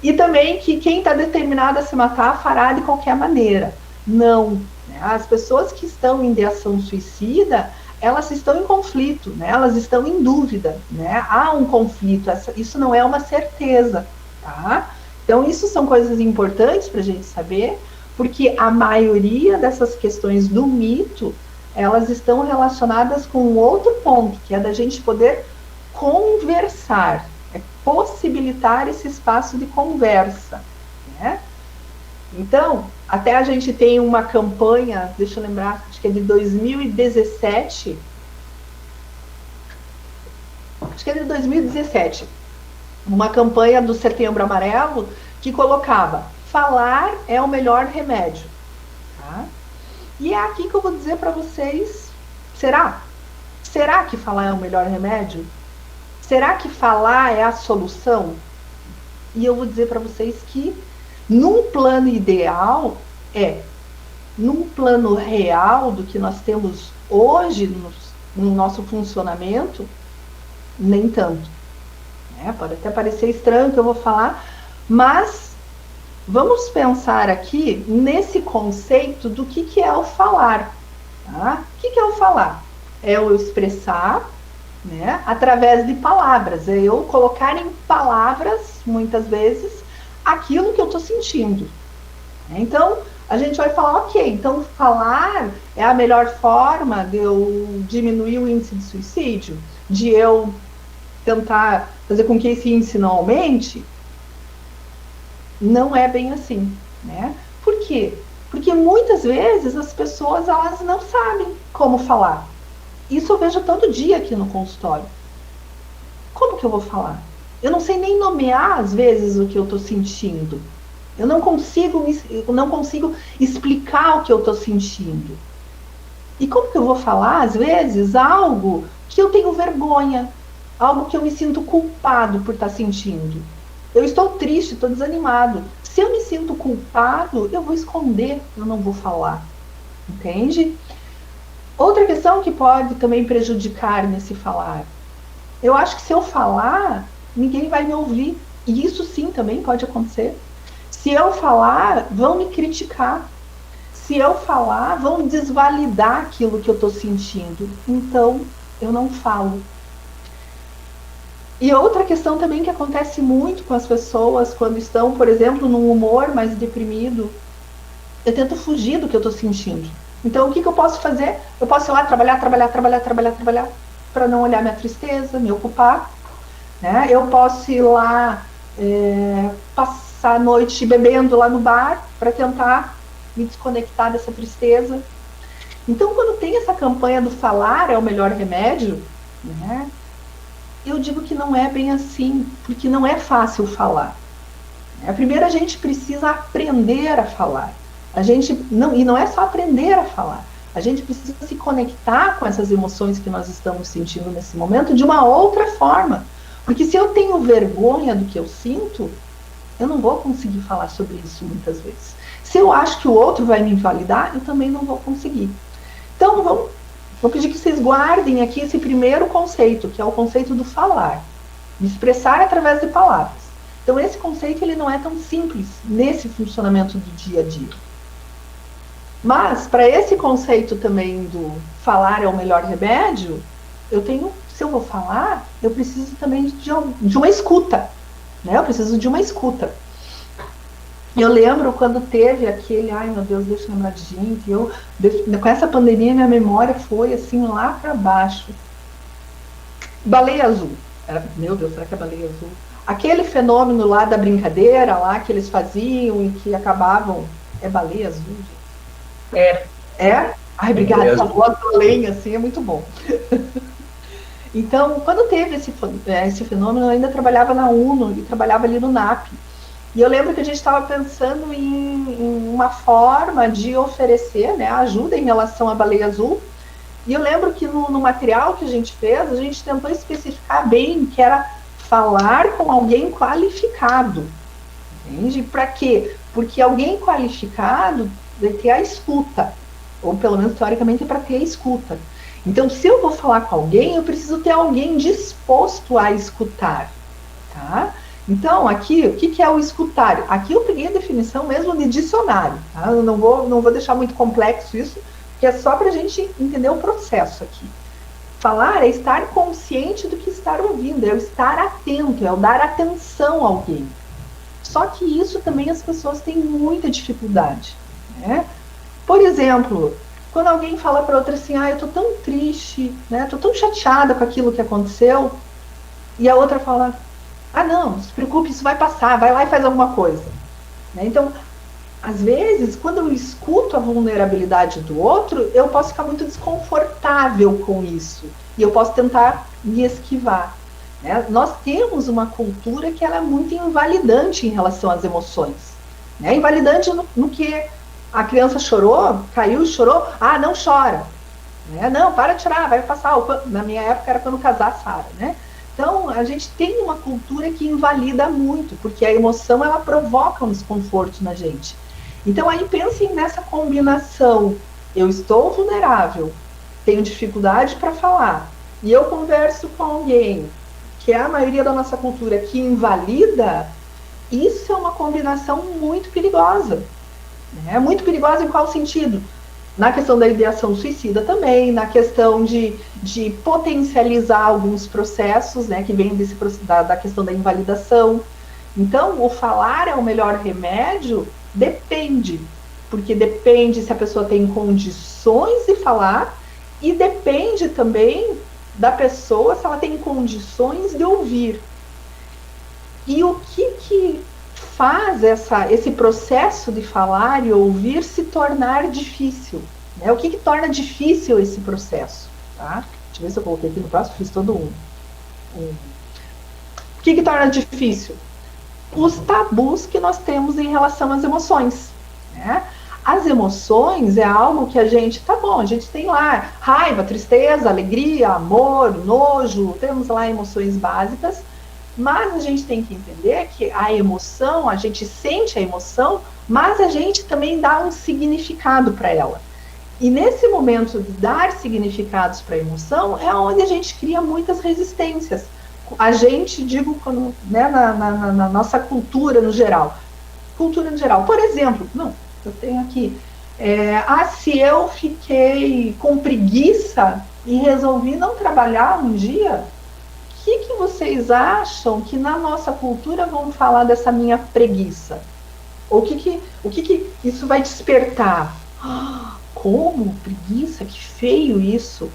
E também que quem está determinado a se matar fará de qualquer maneira. Não, né, as pessoas que estão em ideação suicida, elas estão em conflito, né, elas estão em dúvida, né, há um conflito, isso não é uma certeza, tá? Então isso são coisas importantes para a gente saber, porque a maioria dessas questões do mito, elas estão relacionadas com um outro ponto, que é da gente poder conversar, possibilitar esse espaço de conversa, né? Então, até a gente tem uma campanha, deixa eu lembrar, acho que é de 2017, uma campanha do Setembro Amarelo, que colocava: falar é o melhor remédio, tá? E é aqui que eu vou dizer para vocês, será? Será que falar é o melhor remédio? Será que falar é a solução? E eu vou dizer para vocês que, num plano ideal, num plano real do que nós temos hoje no nosso funcionamento, nem tanto, né? Pode até parecer estranho o que eu vou falar, mas vamos pensar aqui nesse conceito do que é o falar, tá? O que é o falar? É eu expressar, né, através de palavras, é eu colocar em palavras, muitas vezes, aquilo que eu estou sentindo. Então, a gente vai falar, ok, então falar é a melhor forma de eu diminuir o índice de suicídio, de eu tentar fazer com que esse índice não aumente. Não é bem assim, né? Por quê? Porque muitas vezes as pessoas, elas não sabem como falar. Isso eu vejo todo dia aqui no consultório. Como que eu vou falar? Eu não sei nem nomear, às vezes, o que eu estou sentindo. Eu não consigo explicar o que eu estou sentindo. E como que eu vou falar, às vezes, algo que eu tenho vergonha, algo que eu me sinto culpado por estar sentindo? Eu estou triste, estou desanimado. Se eu me sinto culpado, eu vou esconder, eu não vou falar. Entende? Outra questão que pode também prejudicar nesse falar. Eu acho que se eu falar, ninguém vai me ouvir. E isso sim também pode acontecer. Se eu falar, vão me criticar. Se eu falar, vão desvalidar aquilo que eu estou sentindo. Então, eu não falo. E outra questão também que acontece muito com as pessoas quando estão, por exemplo, num humor mais deprimido, eu tento fugir do que eu estou sentindo. Então, o que eu posso fazer? Eu posso ir lá trabalhar para não olhar minha tristeza, me ocupar. Né? Eu posso ir lá passar a noite bebendo lá no bar para tentar me desconectar dessa tristeza. Então, quando tem essa campanha do falar é o melhor remédio, né? Eu digo que não é bem assim, porque não é fácil falar. Primeiro a gente precisa aprender a falar. E não é só aprender a falar. A gente precisa se conectar com essas emoções que nós estamos sentindo nesse momento de uma outra forma. Porque se eu tenho vergonha do que eu sinto, eu não vou conseguir falar sobre isso muitas vezes. Se eu acho que o outro vai me invalidar, eu também não vou conseguir. Então, vou pedir que vocês guardem aqui esse primeiro conceito, que é o conceito do falar. De expressar através de palavras. Então, esse conceito ele não é tão simples nesse funcionamento do dia a dia. Mas, para esse conceito também do falar é o melhor remédio, se eu vou falar, eu preciso também de uma escuta. Né? Eu preciso de uma escuta. Eu lembro quando teve aquele, ai meu Deus, deixa eu lembrar de gente, com essa pandemia minha memória foi assim lá para baixo. Baleia azul. Meu Deus, será que é baleia azul? Aquele fenômeno lá da brincadeira lá que eles faziam e que acabavam. É baleia azul, gente? É? Ai, obrigada, essa voz do além, assim, é muito bom. Então, quando teve esse fenômeno, eu ainda trabalhava na UNO e trabalhava ali no NAP. E eu lembro que a gente estava pensando em uma forma de oferecer, né, ajuda em relação à baleia azul. E eu lembro que no material que a gente fez, a gente tentou especificar bem que era falar com alguém qualificado. Entende? Para quê? Porque alguém qualificado vai ter a escuta. Ou pelo menos, teoricamente, é para ter a escuta. Então, se eu vou falar com alguém, eu preciso ter alguém disposto a escutar. Tá? Então, aqui, o que é o escutar? Aqui eu peguei a definição mesmo de dicionário. Tá? Eu não vou deixar muito complexo isso, porque é só para a gente entender o processo aqui. Falar é estar consciente do que estar ouvindo, é o estar atento, é o dar atenção a alguém. Só que isso também as pessoas têm muita dificuldade. Né? Por exemplo, quando alguém fala para outra assim, eu tô tão triste, né? Tô tão chateada com aquilo que aconteceu, e a outra fala, não se preocupe, isso vai passar, vai lá e faz alguma coisa. Né? Então, às vezes, quando eu escuto a vulnerabilidade do outro, eu posso ficar muito desconfortável com isso, e eu posso tentar me esquivar. Né? Nós temos uma cultura que ela é muito invalidante em relação às emoções. Né? Invalidante no que a criança chorou, caiu e chorou, não chora. Né? Não, para de chorar, vai passar. Na minha época era quando casar Sara, né? Então, a gente tem uma cultura que invalida muito, porque a emoção, ela provoca um desconforto na gente. Então, aí pensem nessa combinação. Eu estou vulnerável, tenho dificuldade para falar, e eu converso com alguém, que é a maioria da nossa cultura, que invalida, isso é uma combinação muito perigosa. É muito perigosa em qual sentido? Na questão da ideação suicida também, na questão de potencializar alguns processos, né, que vem da questão da invalidação. Então, o falar é o melhor remédio? Depende. Porque depende se a pessoa tem condições de falar e depende também da pessoa se ela tem condições de ouvir. E o que faz esse processo de falar e ouvir se tornar difícil? Né? O que torna difícil esse processo? Tá? Deixa eu ver se eu coloquei aqui no próximo, fiz todo um. O que torna difícil? Os tabus que nós temos em relação às emoções. Né? As emoções é algo que a gente tem lá raiva, tristeza, alegria, amor, nojo, temos lá emoções básicas, Mas a gente tem que entender que a emoção, a gente sente a emoção, mas a gente também dá um significado para ela. E nesse momento de dar significados para a emoção, é onde a gente cria muitas resistências. A gente, digo, quando, né, na nossa cultura no geral. Cultura no geral. Por exemplo, não, eu tenho aqui, se eu fiquei com preguiça e resolvi não trabalhar um dia, o que vocês acham que na nossa cultura vão falar dessa minha preguiça? O que isso vai despertar? Como? Preguiça? Que feio isso.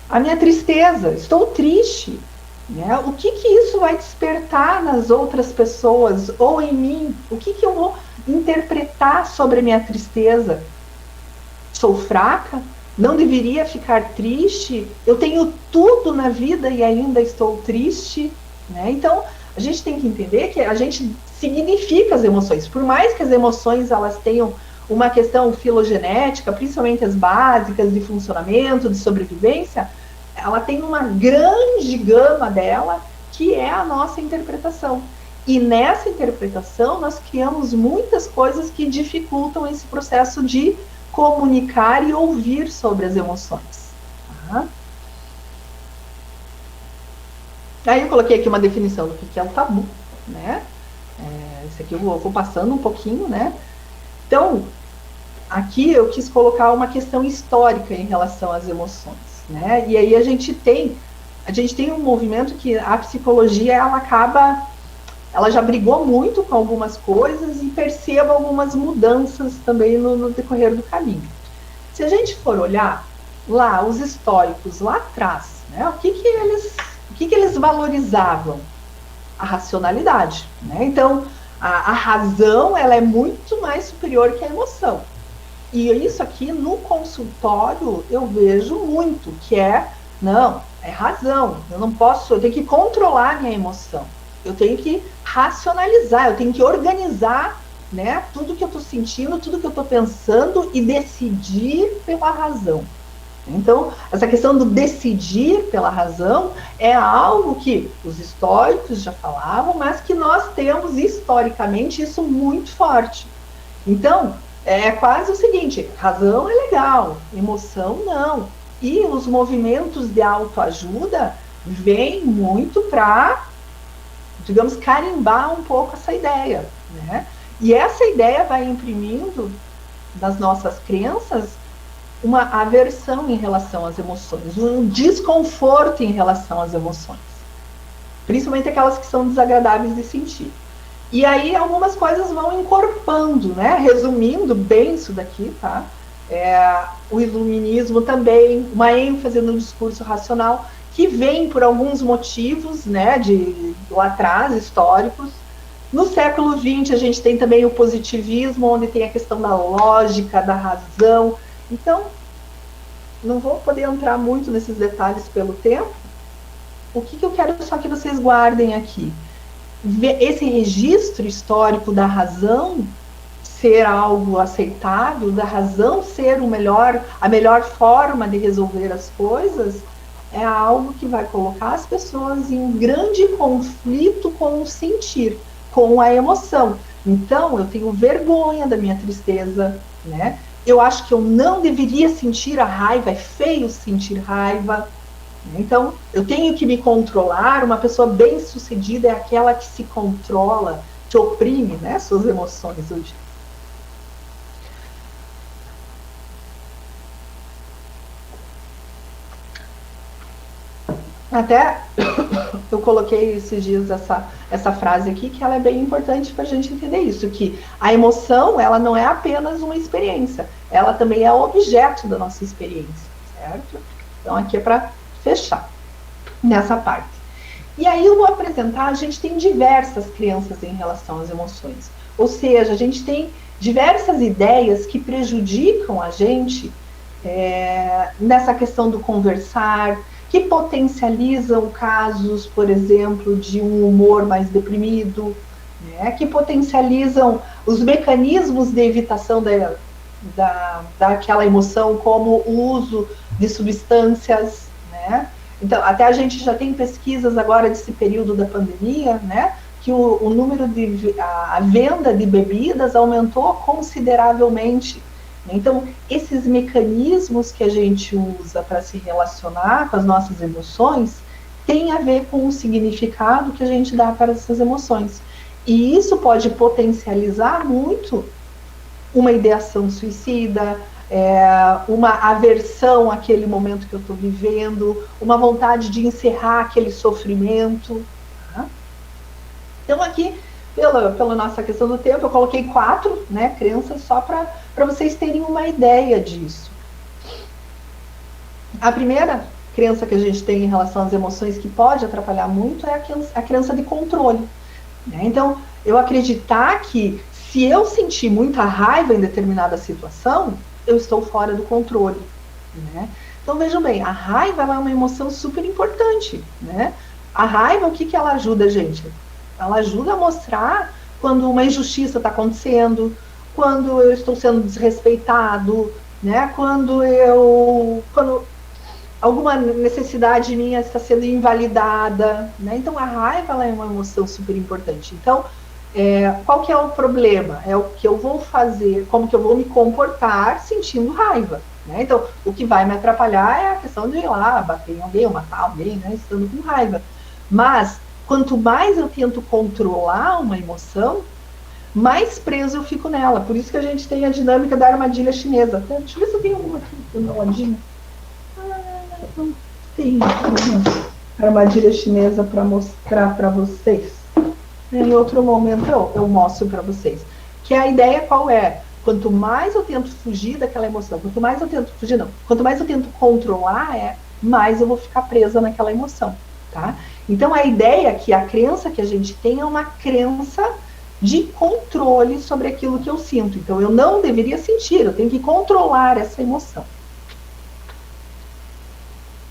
A minha tristeza, estou triste. Né? O que isso vai despertar nas outras pessoas ou em mim? O que eu vou interpretar sobre a minha tristeza? Sou fraca? Não deveria ficar triste? Eu tenho tudo na vida e ainda estou triste? Né? Então, a gente tem que entender que a gente significa as emoções. Por mais que as emoções elas tenham uma questão filogenética, principalmente as básicas de funcionamento, de sobrevivência, ela tem uma grande gama dela, que é a nossa interpretação. E nessa interpretação, nós criamos muitas coisas que dificultam esse processo de comunicar e ouvir sobre as emoções. Tá? Aí eu coloquei aqui uma definição do que é o tabu, né? Isso aqui eu vou passando um pouquinho, né? Então, aqui eu quis colocar uma questão histórica em relação às emoções, né? E aí a gente tem um movimento que a psicologia, ela já brigou muito com algumas coisas e perceba algumas mudanças também no decorrer do caminho. Se a gente for olhar lá, os históricos lá atrás, né, o que eles valorizavam? A racionalidade, né? Então, a razão, ela é muito mais superior que a emoção. E isso aqui, no consultório, eu vejo muito, que é razão, eu tenho que controlar a minha emoção. Eu tenho que racionalizar, eu tenho que organizar, né, tudo que eu estou sentindo, tudo que eu estou pensando e decidir pela razão. Então, essa questão do decidir pela razão é algo que os históricos já falavam, mas que nós temos historicamente isso muito forte. Então, é quase o seguinte, razão é legal, emoção não. E os movimentos de autoajuda vêm muito para, digamos, carimbar um pouco essa ideia, né? E essa ideia vai imprimindo nas nossas crenças uma aversão em relação às emoções, um desconforto em relação às emoções, principalmente aquelas que são desagradáveis de sentir. E aí algumas coisas vão encorpando, né? Resumindo bem isso daqui, tá? O iluminismo também, uma ênfase no discurso racional, que vem por alguns motivos, né, lá atrás, históricos. No século XX, a gente tem também o positivismo, onde tem a questão da lógica, da razão. Então, não vou poder entrar muito nesses detalhes pelo tempo. O que eu quero só que vocês guardem aqui? Esse registro histórico da razão ser algo aceitável, da razão ser a melhor forma de resolver as coisas, é algo que vai colocar as pessoas em um grande conflito com o sentir, com a emoção. Então, eu tenho vergonha da minha tristeza, né? Eu acho que eu não deveria sentir a raiva, é feio sentir raiva. Então, eu tenho que me controlar. Uma pessoa bem-sucedida é aquela que se controla, que oprime, né, suas emoções hoje. Até eu coloquei esses dias essa frase aqui, que ela é bem importante para a gente entender isso, que a emoção, ela não é apenas uma experiência, ela também é objeto da nossa experiência, certo? Então aqui é para fechar nessa parte. E aí eu vou apresentar, a gente tem diversas crenças em relação às emoções, ou seja, a gente tem diversas ideias que prejudicam a gente nessa questão do conversar, que potencializam casos, por exemplo, de um humor mais deprimido, né, que potencializam os mecanismos de evitação daquela emoção, como o uso de substâncias, né, Então, até a gente já tem pesquisas agora desse período da pandemia, né, que o número a venda de bebidas aumentou consideravelmente. Então, esses mecanismos que a gente usa para se relacionar com as nossas emoções tem a ver com o significado que a gente dá para essas emoções. E isso pode potencializar muito uma ideação suicida, uma aversão àquele momento que eu estou vivendo, uma vontade de encerrar aquele sofrimento. Tá? Então, aqui, pela nossa questão do tempo, eu coloquei 4, né, crenças só para vocês terem uma ideia disso. A primeira crença que a gente tem em relação às emoções que pode atrapalhar muito é a crença de controle. Né? Então, eu acreditar que se eu sentir muita raiva em determinada situação, eu estou fora do controle. Né? Então, vejam bem, a raiva é uma emoção super importante. Né? A raiva, o que ela ajuda a gente? Ela ajuda a mostrar quando uma injustiça está acontecendo, quando eu estou sendo desrespeitado, né? Quando alguma necessidade minha está sendo invalidada, né? Então a raiva ela é uma emoção super importante. Então, qual que é o problema? É o que eu vou fazer, como que eu vou me comportar sentindo raiva, né? Então, o que vai me atrapalhar é a questão de ir lá, bater em alguém, ou matar alguém, né? Estando com raiva. Mas, quanto mais eu tento controlar uma emoção, mais preso eu fico nela. Por isso que a gente tem a dinâmica da armadilha chinesa. Deixa eu ver se eu tenho alguma aqui do meu ladinho. Não tem uma armadilha chinesa para mostrar para vocês. Em outro momento eu mostro para vocês. Que a ideia qual é? Quanto mais eu tento fugir daquela emoção, quanto mais eu tento controlar, mais eu vou ficar presa naquela emoção. Tá? Então a ideia é que a crença que a gente tem é uma crença de controle sobre aquilo que eu sinto. Então eu não deveria sentir, eu tenho que controlar essa emoção.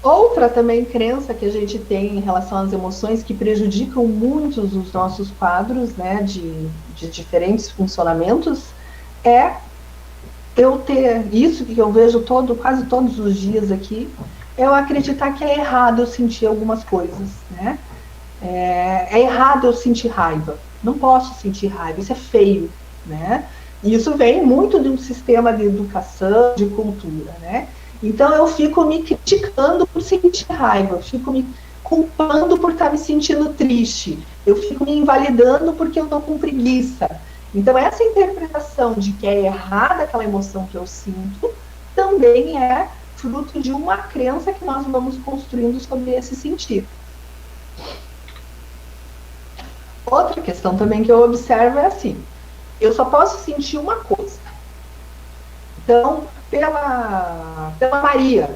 Outra também crença que a gente tem em relação às emoções que prejudicam muitos dos nossos quadros, né, de diferentes funcionamentos, é eu ter isso que eu vejo quase todos os dias aqui, é eu acreditar que é errado eu sentir algumas coisas, né? É errado eu sentir raiva. Não posso sentir raiva, isso é feio, né? E isso vem muito de um sistema de educação, de cultura, né? Então eu fico me criticando por sentir raiva, eu fico me culpando por estar me sentindo triste, eu fico me invalidando porque eu estou com preguiça. Então essa interpretação de que é errada aquela emoção que eu sinto, também é fruto de uma crença que nós vamos construindo sobre esse sentido. Outra questão também que eu observo é assim, eu só posso sentir uma coisa. Então, pela Maria,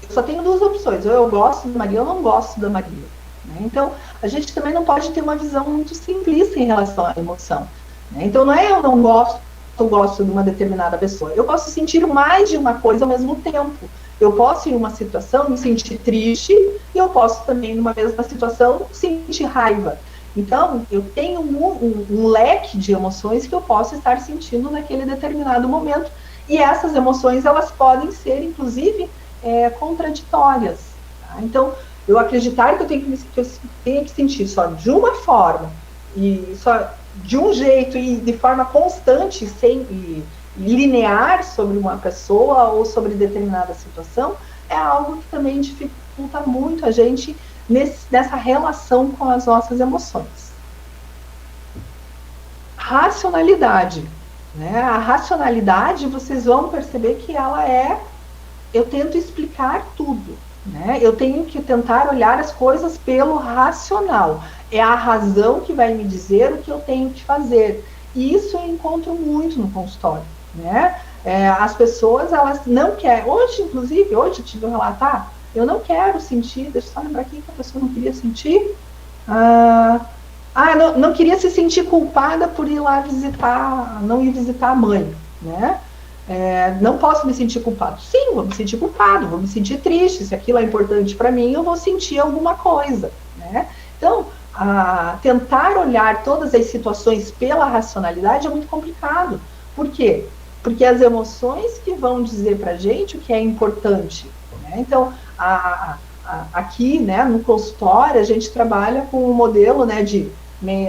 eu só tenho 2 opções, ou eu gosto da Maria ou eu não gosto da Maria. Né? Então, a gente também não pode ter uma visão muito simplista em relação à emoção. Né? Então, não é eu não gosto, eu gosto de uma determinada pessoa. Eu posso sentir mais de uma coisa ao mesmo tempo. Eu posso, em uma situação, me sentir triste, e eu posso também, numa mesma situação, sentir raiva. Então, eu tenho um leque de emoções que eu posso estar sentindo naquele determinado momento. E essas emoções, elas podem ser, inclusive, contraditórias. Tá? Então, eu acreditar que eu tenho que sentir só de uma forma, e só de um jeito, e de forma constante, sem linear sobre uma pessoa ou sobre determinada situação, é algo que também dificulta muito a gente nessa relação com as nossas emoções. Racionalidade. Né? A racionalidade, vocês vão perceber que ela eu tento explicar tudo. Né? Eu tenho que tentar olhar as coisas pelo racional. É a razão que vai me dizer o que eu tenho que fazer. E isso eu encontro muito no consultório. Né? As pessoas, elas não querem. Hoje, inclusive, eu tive um relato, eu não quero sentir, deixa eu só lembrar aqui que a pessoa não queria sentir. Não queria se sentir culpada por ir lá não ir visitar a mãe, né? Não posso me sentir culpado. Sim, vou me sentir culpado, vou me sentir triste. Se aquilo é importante para mim, eu vou sentir alguma coisa, né? Então, tentar olhar todas as situações pela racionalidade é muito complicado. Por quê? Porque as emoções que vão dizer pra gente o que é importante, né? Então, aqui, né, no consultório, a gente trabalha com um modelo, né,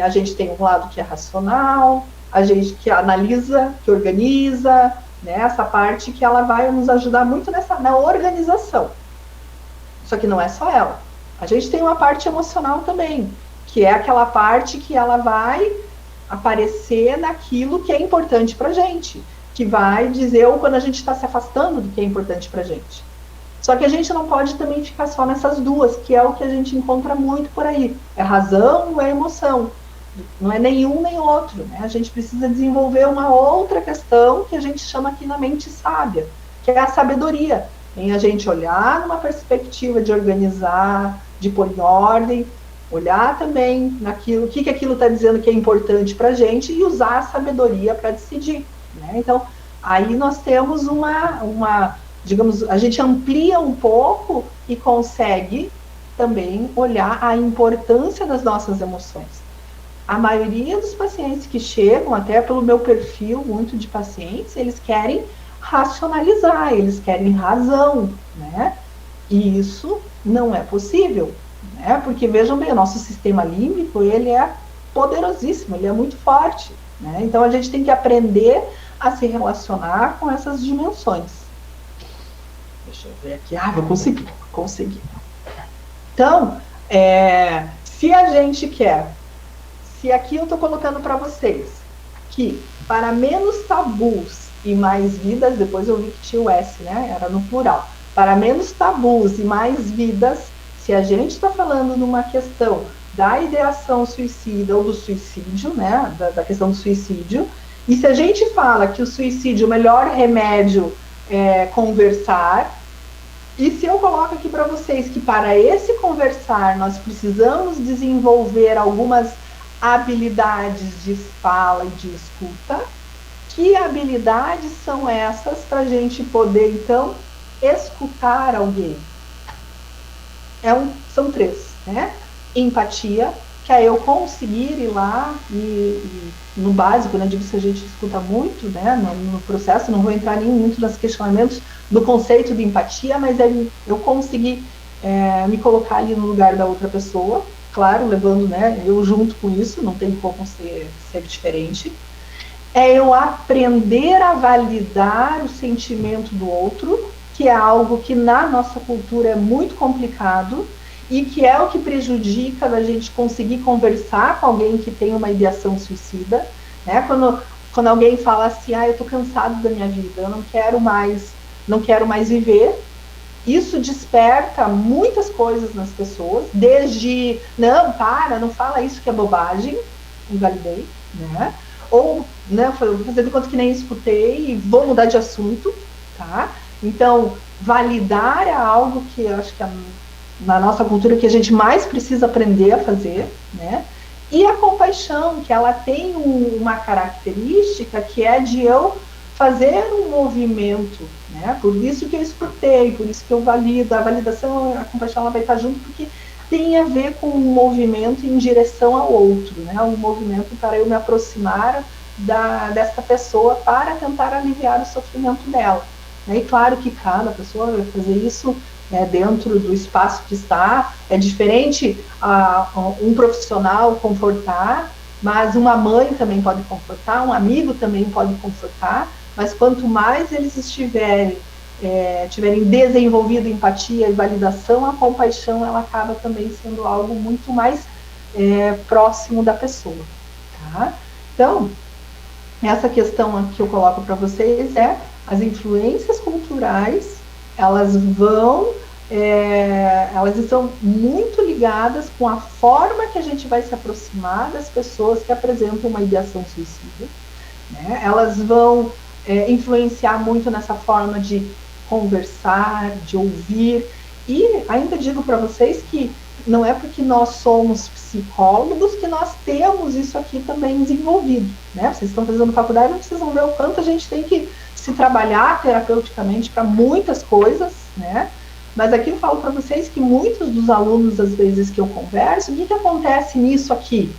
a gente tem um lado que é racional, a gente que analisa, que organiza, né, essa parte que ela vai nos ajudar muito na organização. Só que não é só ela. A gente tem uma parte emocional também, que é aquela parte que ela vai aparecer naquilo que é importante para a gente, que vai dizer ou quando a gente está se afastando do que é importante para a gente. Só que a gente não pode também ficar só nessas duas, que é o que a gente encontra muito por aí. É razão ou é emoção. Não é nenhum nem outro, né? A gente precisa desenvolver uma outra questão que a gente chama aqui na mente sábia, que é a sabedoria. Em a gente olhar numa perspectiva de organizar, de pôr em ordem, olhar também naquilo, o que aquilo está dizendo que é importante para a gente e usar a sabedoria para decidir, né? Então, aí nós temos digamos, a gente amplia um pouco e consegue também olhar a importância das nossas emoções. A maioria dos pacientes que chegam, até pelo meu perfil muito de pacientes, eles querem racionalizar, eles querem razão, né? E isso não é possível, né? Porque vejam bem, o nosso sistema límbico, ele é poderosíssimo, ele é muito forte, né? Então a gente tem que aprender a se relacionar com essas dimensões. Deixa eu ver aqui, vou conseguir. Então, se a gente quer, se aqui eu estou colocando para vocês que para menos tabus e mais vidas, depois eu vi que tinha o S, né? Era no plural. Para menos tabus e mais vidas, se a gente está falando numa questão da ideação suicida ou do suicídio, né? Da questão do suicídio, e se a gente fala que o suicídio, o melhor remédio é conversar, e se eu coloco aqui para vocês que para esse conversar nós precisamos desenvolver algumas habilidades de fala e de escuta, que habilidades são essas para a gente poder, então, escutar alguém? São 3, né? Empatia, que é eu conseguir ir lá e no básico, né, digo, se a gente escuta muito, né, no processo, não vou entrar nem muito nos questionamentos do conceito de empatia, mas eu conseguir me colocar ali no lugar da outra pessoa, claro, levando, né, eu junto com isso, não tem como ser diferente. É eu aprender a validar o sentimento do outro, que é algo que na nossa cultura é muito complicado e que é o que prejudica da gente conseguir conversar com alguém que tem uma ideação suicida, né? Quando alguém fala assim, eu tô cansado da minha vida, eu não quero mais viver, isso desperta muitas coisas nas pessoas, desde, não fala isso que é bobagem, invalidei, né? Ou, né, vou fazer de conta que nem escutei e vou mudar de assunto, tá? Então, validar é algo que eu acho que na nossa cultura que a gente mais precisa aprender a fazer, né? E a compaixão, que ela tem uma característica que é de eu fazer um movimento, né? Por isso que eu escutei, por isso que eu valido. A validação, a compaixão, ela vai estar junto porque tem a ver com um movimento em direção ao outro, né? Um movimento para eu me aproximar desta pessoa para tentar aliviar o sofrimento dela. E claro que cada pessoa vai fazer isso dentro do espaço que está. É diferente um profissional confortar, mas uma mãe também pode confortar, um amigo também pode confortar, mas quanto mais eles tiverem desenvolvido empatia e validação, a compaixão ela acaba também sendo algo muito mais próximo da pessoa, tá? Então, essa questão que eu coloco para vocês as influências culturais, elas estão muito ligadas com a forma que a gente vai se aproximar das pessoas que apresentam uma ideação suicida, né? Elas vão influenciar muito nessa forma de conversar, de ouvir, e ainda digo para vocês que não é porque nós somos psicólogos que nós temos isso aqui também desenvolvido, né? Vocês estão fazendo faculdade, vocês vão ver o quanto a gente tem que se trabalhar terapeuticamente para muitas coisas, né? Mas aqui eu falo para vocês que muitos dos alunos, às vezes que eu converso, o que acontece nisso aqui?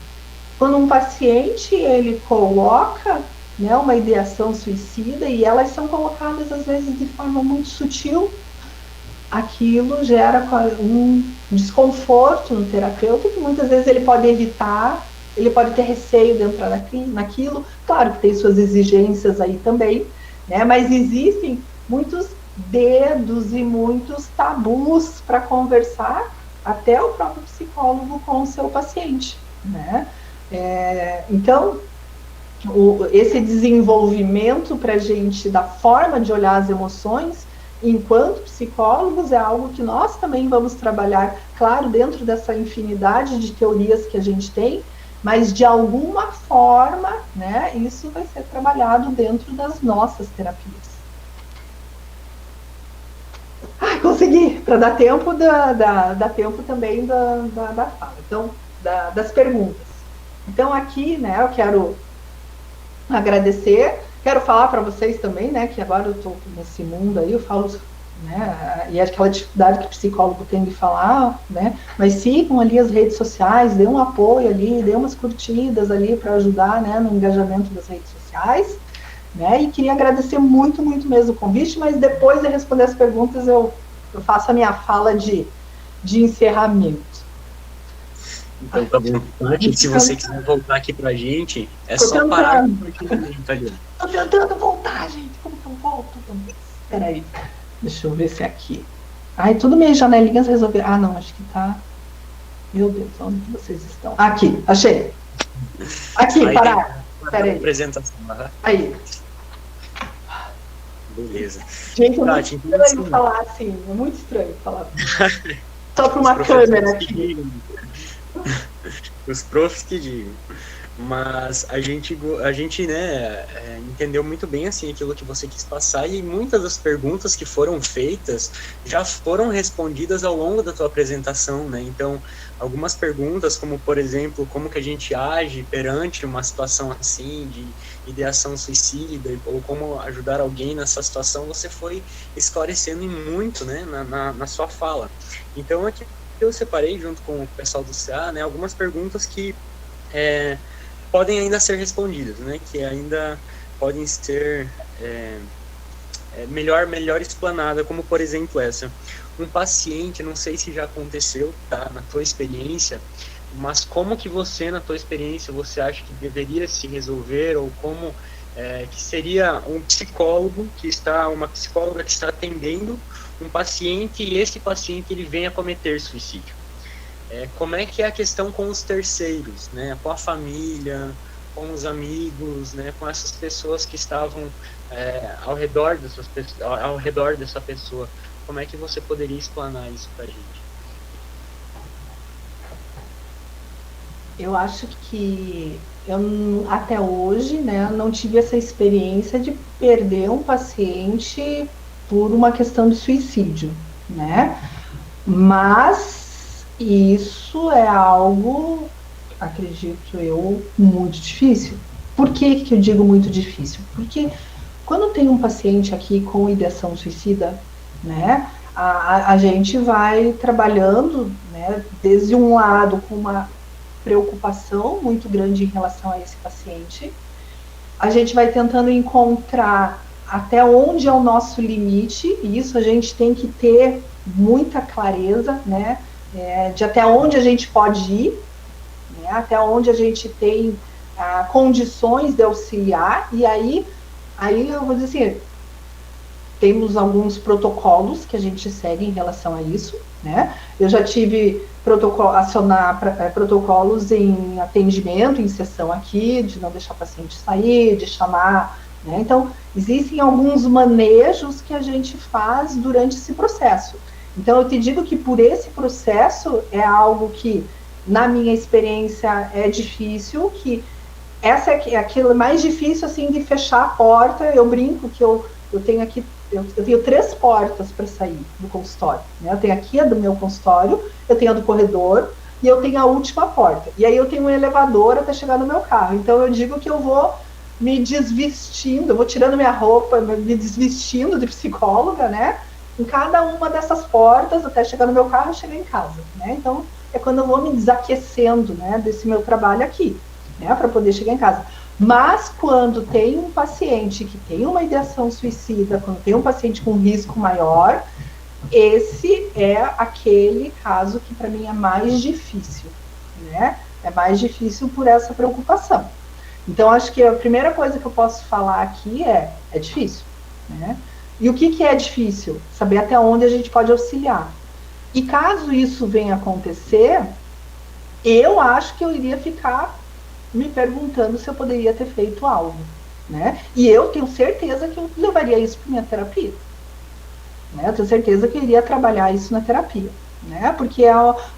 Quando um paciente, ele coloca, né, uma ideação suicida e elas são colocadas, às vezes, de forma muito sutil, aquilo gera um desconforto no terapeuta que muitas vezes ele pode evitar, ele pode ter receio de entrar naquilo. Claro que tem suas exigências aí também, né? Mas existem muitos dedos e muitos tabus para conversar, até o próprio psicólogo com o seu paciente, né? Então, esse desenvolvimento para a gente da forma de olhar as emoções, enquanto psicólogos, é algo que nós também vamos trabalhar, claro, dentro dessa infinidade de teorias que a gente tem, mas de alguma forma, né, isso vai ser trabalhado dentro das nossas terapias. Ai, consegui, para dar tempo dar tempo também da fala, então, das perguntas. Então aqui, né, eu quero agradecer, quero falar para vocês também, né, que agora eu estou nesse mundo aí, eu falo, né, e aquela dificuldade que o psicólogo tem de falar, né, mas sigam ali as redes sociais, dê um apoio ali, dê umas curtidas ali para ajudar, né, no engajamento das redes sociais, né, e queria agradecer muito, muito mesmo o convite, mas depois de responder as perguntas eu faço a minha fala de encerramento. Então tá bom. Tati, se você quiser voltar aqui pra gente, é só parar. Tô tentando voltar, gente. Como que eu volto? Espera aí. Deixa eu ver se é aqui. Ai, tudo minhas janelinhas resolveram. Ah, não, acho que tá. Meu Deus, onde vocês estão? Aqui, achei. Aqui, parar. Espera aí. Apresentação. Aí. Beleza. Gente, é muito estranho falar assim. É muito estranho falar assim. Só para uma câmera aqui. Os profs que digam. Mas a gente né, entendeu muito bem assim aquilo que você quis passar, e muitas das perguntas que foram feitas já foram respondidas ao longo da tua apresentação, né? Então, algumas perguntas, como por exemplo, como que a gente age perante uma situação assim de ideação suicida, ou como ajudar alguém nessa situação, você foi esclarecendo em muito, né, na sua fala. Então, aqui eu separei junto com o pessoal do CA, né, algumas perguntas que podem ainda ser respondidas, né, que ainda podem ser melhor explanada, como por exemplo essa. Um paciente, não sei se já aconteceu, tá, na tua experiência, mas como que você, na tua experiência, você acha que deveria se resolver, ou como que seria um psicólogo uma psicóloga que está atendendo um paciente, e esse paciente ele vem a cometer suicídio? Como é que é a questão com os terceiros, né, com a família, com os amigos, né, com essas pessoas que estavam ao redor dessa pessoa? Como é que você poderia explanar isso para a gente? Eu acho que eu até hoje, né, não tive essa experiência de perder um paciente por uma questão de suicídio, né? Mas isso é algo, acredito eu, muito difícil. Por que eu digo muito difícil? Porque quando tem um paciente aqui com ideação suicida, né, a gente vai trabalhando, né, desde um lado com uma preocupação muito grande em relação a esse paciente, a gente vai tentando encontrar até onde é o nosso limite, e isso a gente tem que ter muita clareza, né, de até onde a gente pode ir, né, até onde a gente tem condições de auxiliar, e aí eu vou dizer assim, temos alguns protocolos que a gente segue em relação a isso, né? Eu já tive acionar protocolos em atendimento, em sessão aqui, de não deixar o paciente sair, de chamar, né? Então, existem alguns manejos que a gente faz durante esse processo. Então, eu te digo que por esse processo é algo que, na minha experiência, é difícil, que essa é aquilo mais difícil, assim, de fechar a porta. Eu brinco que eu tenho aqui, eu tenho 3 portas para sair do consultório, né? Eu tenho aqui a do meu consultório, eu tenho a do corredor e eu tenho a última porta. E aí eu tenho um elevador até chegar no meu carro. Então eu digo que eu vou me desvestindo, eu vou tirando minha roupa, me desvestindo de psicóloga, né? Em cada uma dessas portas até chegar no meu carro e chegar em casa, né? Então é quando eu vou me desaquecendo, né, desse meu trabalho aqui, né, para poder chegar em casa. Mas quando tem um paciente que tem uma ideação suicida, quando tem um paciente com risco maior, esse é aquele caso que para mim é mais difícil, né? É mais difícil por essa preocupação. Então, acho que a primeira coisa que eu posso falar aqui é difícil, né? E o que é difícil? Saber até onde a gente pode auxiliar. E caso isso venha acontecer, eu acho que eu iria ficar me perguntando se eu poderia ter feito algo, né? E eu tenho certeza que eu levaria isso para minha terapia, né? Eu tenho certeza que eu iria trabalhar isso na terapia, né? Porque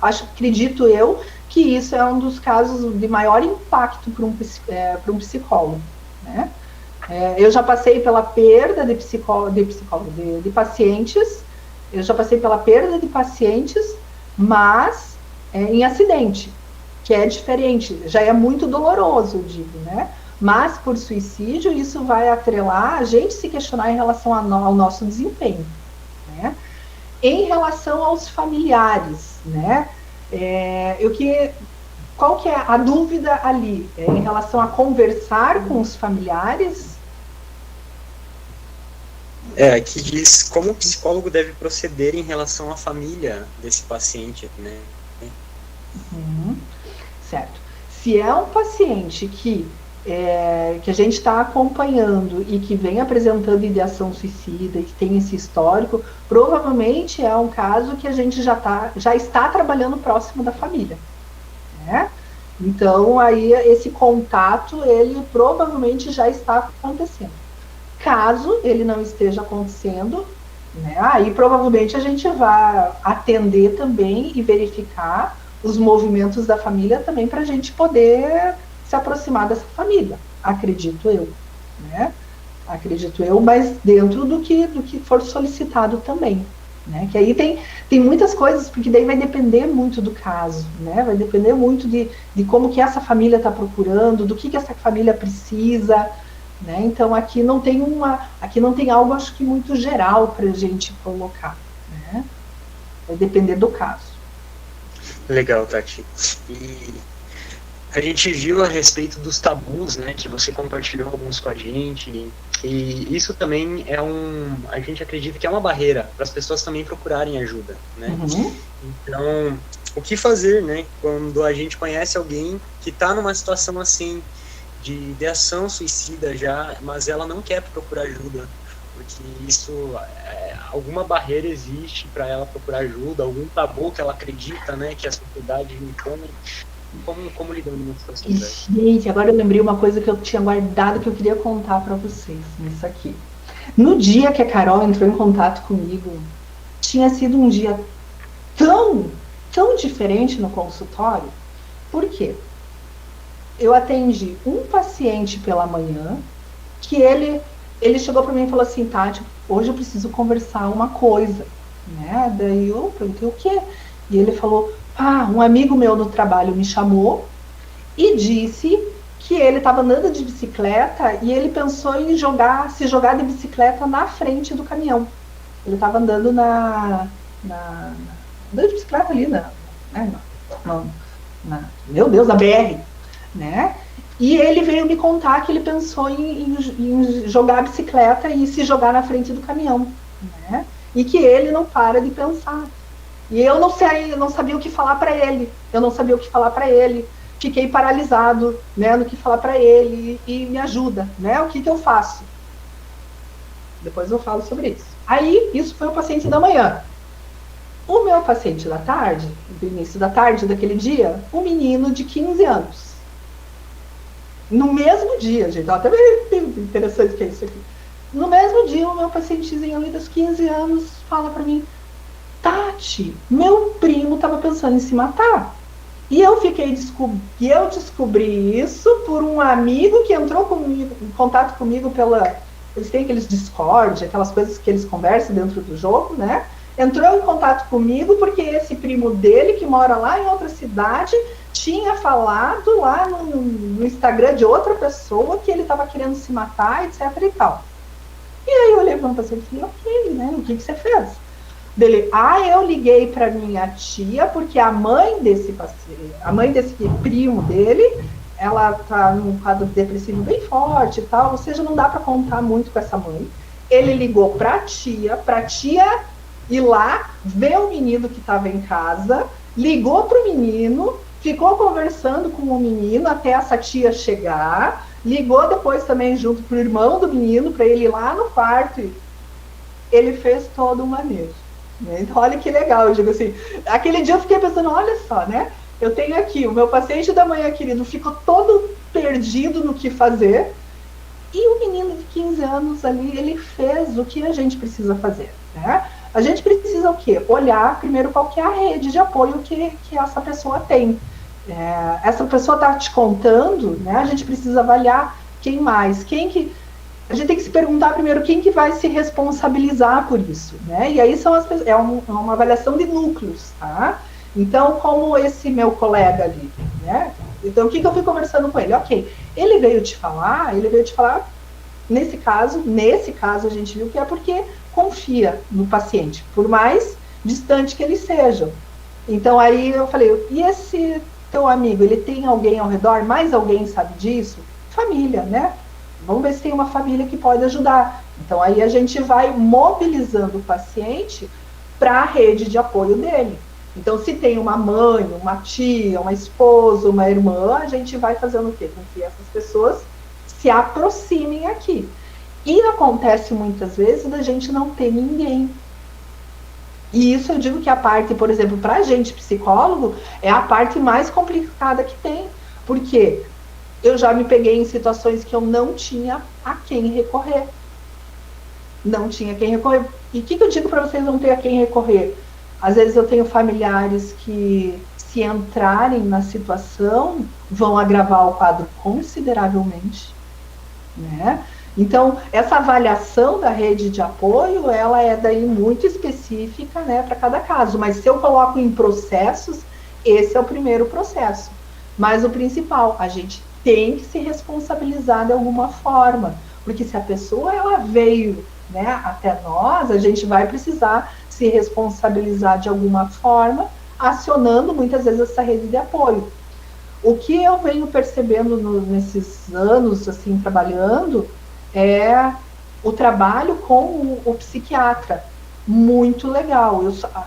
acredito eu que isso é um dos casos de maior impacto para um psicólogo, né? Eu já passei pela perda de pacientes, eu já passei pela perda de pacientes, mas em acidente, que é diferente, já é muito doloroso, eu digo, né? Mas por suicídio, isso vai atrelar a gente se questionar em relação ao nosso desempenho, né? Em relação aos familiares, né? Qual que é a dúvida ali? Em relação a conversar com os familiares? Que diz como o psicólogo deve proceder em relação à família desse paciente, né? Certo. Se é um paciente que a gente está acompanhando e que vem apresentando ideação suicida e que tem esse histórico, provavelmente é um caso que a gente já está trabalhando próximo da família, né? Então, aí, esse contato, ele provavelmente já está acontecendo. Caso ele não esteja acontecendo, né, aí provavelmente a gente vai atender também e verificar os movimentos da família também para a gente poder se aproximar dessa família, acredito eu, né? Acredito eu, mas dentro do que for solicitado também, né? Que aí tem muitas coisas, porque daí vai depender muito do caso, né? Vai depender muito de como que essa família está procurando, do que essa família precisa, né? Então aqui não tem algo, acho que muito geral para a gente colocar, né? Vai depender do caso. Legal, Tati. E a gente viu a respeito dos tabus, né, que você compartilhou alguns com a gente, e isso também a gente acredita que é uma barreira para as pessoas também procurarem ajuda, né? Então, o que fazer, né, quando a gente conhece alguém que está numa situação assim, de ideação suicida já, mas ela não quer procurar ajuda, porque alguma barreira existe para ela procurar ajuda, algum tabu que ela acredita, né, que a sociedade impõe. Como lidando numa situação dessa? Gente, agora eu lembrei uma coisa que eu tinha guardado que eu queria contar para vocês nisso aqui. No dia que a Carol entrou em contato comigo, tinha sido um dia tão diferente no consultório. Por quê? Eu atendi um paciente pela manhã, que ele chegou para mim e falou assim, Tati, hoje eu preciso conversar uma coisa, né? Daí eu perguntei o quê? E ele falou, um amigo meu no trabalho me chamou e disse que ele estava andando de bicicleta e ele pensou em se jogar de bicicleta na frente do caminhão. Ele estava andando andando de bicicleta ali meu Deus, na BR, né? E ele veio me contar que ele pensou em jogar a bicicleta e se jogar na frente do caminhão, né? E que ele não para de pensar. E eu não sabia o que falar para ele. Fiquei paralisado, né, no que falar para ele e me ajuda, né? O que eu faço? Depois eu falo sobre isso. Aí, isso foi o paciente da manhã. O meu paciente da tarde, do início da tarde daquele dia, um menino de 15 anos. No mesmo dia, gente, até interessante que é isso aqui. No mesmo dia, o meu pacientezinho ali dos 15 anos fala para mim, Tati, meu primo estava pensando em se matar. E eu descobri isso por um amigo que entrou em contato comigo eles têm aqueles Discord, aquelas coisas que eles conversam dentro do jogo, né? Entrou em contato comigo porque esse primo dele, que mora lá em outra cidade, tinha falado lá no Instagram de outra pessoa que ele estava querendo se matar, etc e tal. E aí eu olhei para o paciente e falei, ok, né? O que você fez? Dele, eu liguei para minha tia, porque a mãe desse primo dele, ela tá num quadro depressivo bem forte e tal, ou seja, não dá para contar muito com essa mãe. Ele ligou para a tia ir lá, ver o menino que estava em casa, ligou para o menino, ficou conversando com o menino até essa tia chegar, ligou depois também junto pro irmão do menino, para ele ir lá no quarto. Ele fez todo um manejo. Né? Então, olha que legal, eu digo assim, aquele dia eu fiquei pensando, olha só, né? Eu tenho aqui, o meu paciente da manhã querido ficou todo perdido no que fazer, e o menino de 15 anos ali, ele fez o que a gente precisa fazer, né? A gente precisa o quê? Olhar primeiro qual que é a rede de apoio que essa pessoa tem. Essa pessoa está te contando, né? A gente precisa avaliar quem mais, a gente tem que se perguntar primeiro quem que vai se responsabilizar por isso, né? E aí é uma avaliação de núcleos, tá? Então, como esse meu colega ali, né? Então, o que eu fui conversando com ele? Ok, ele veio te falar, nesse caso a gente viu que é porque confia no paciente, por mais distante que eles sejam. Então, aí eu falei, e esse teu amigo, ele tem alguém ao redor? Mais alguém sabe disso? Família, né? Vamos ver se tem uma família que pode ajudar. Então, aí a gente vai mobilizando o paciente para a rede de apoio dele. Então, se tem uma mãe, uma tia, uma esposa, uma irmã, a gente vai fazendo o quê? Com que essas pessoas se aproximem aqui. E acontece muitas vezes da gente não ter ninguém. E isso eu digo que a parte, por exemplo, para a gente psicólogo, é a parte mais complicada que tem. Porque eu já me peguei em situações que eu não tinha a quem recorrer. Não tinha quem recorrer. E o que eu digo para vocês não ter a quem recorrer? Às vezes eu tenho familiares que, se entrarem na situação, vão agravar o quadro consideravelmente, né? Então, essa avaliação da rede de apoio, ela é daí muito específica, né, para cada caso. Mas se eu coloco em processos, esse é o primeiro processo. Mas o principal, a gente tem que se responsabilizar de alguma forma. Porque se a pessoa ela veio, né, até nós, a gente vai precisar se responsabilizar de alguma forma, acionando muitas vezes essa rede de apoio. O que eu venho percebendo nesses anos, assim, trabalhando, é o trabalho com o psiquiatra. Muito legal.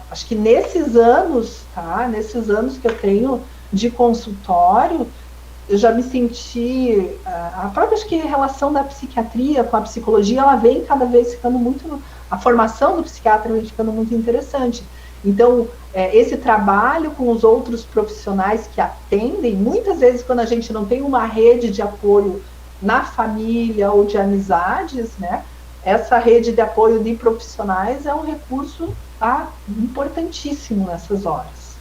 Acho que nesses anos, tá? Nesses anos que eu tenho de consultório, eu já me senti... A própria, acho que, relação da psiquiatria com a psicologia, ela vem cada vez ficando muito... A formação do psiquiatra vem ficando muito interessante. Então, esse trabalho com os outros profissionais que atendem, muitas vezes quando a gente não tem uma rede de apoio na família ou de amizades, né, essa rede de apoio de profissionais é um recurso importantíssimo nessas horas.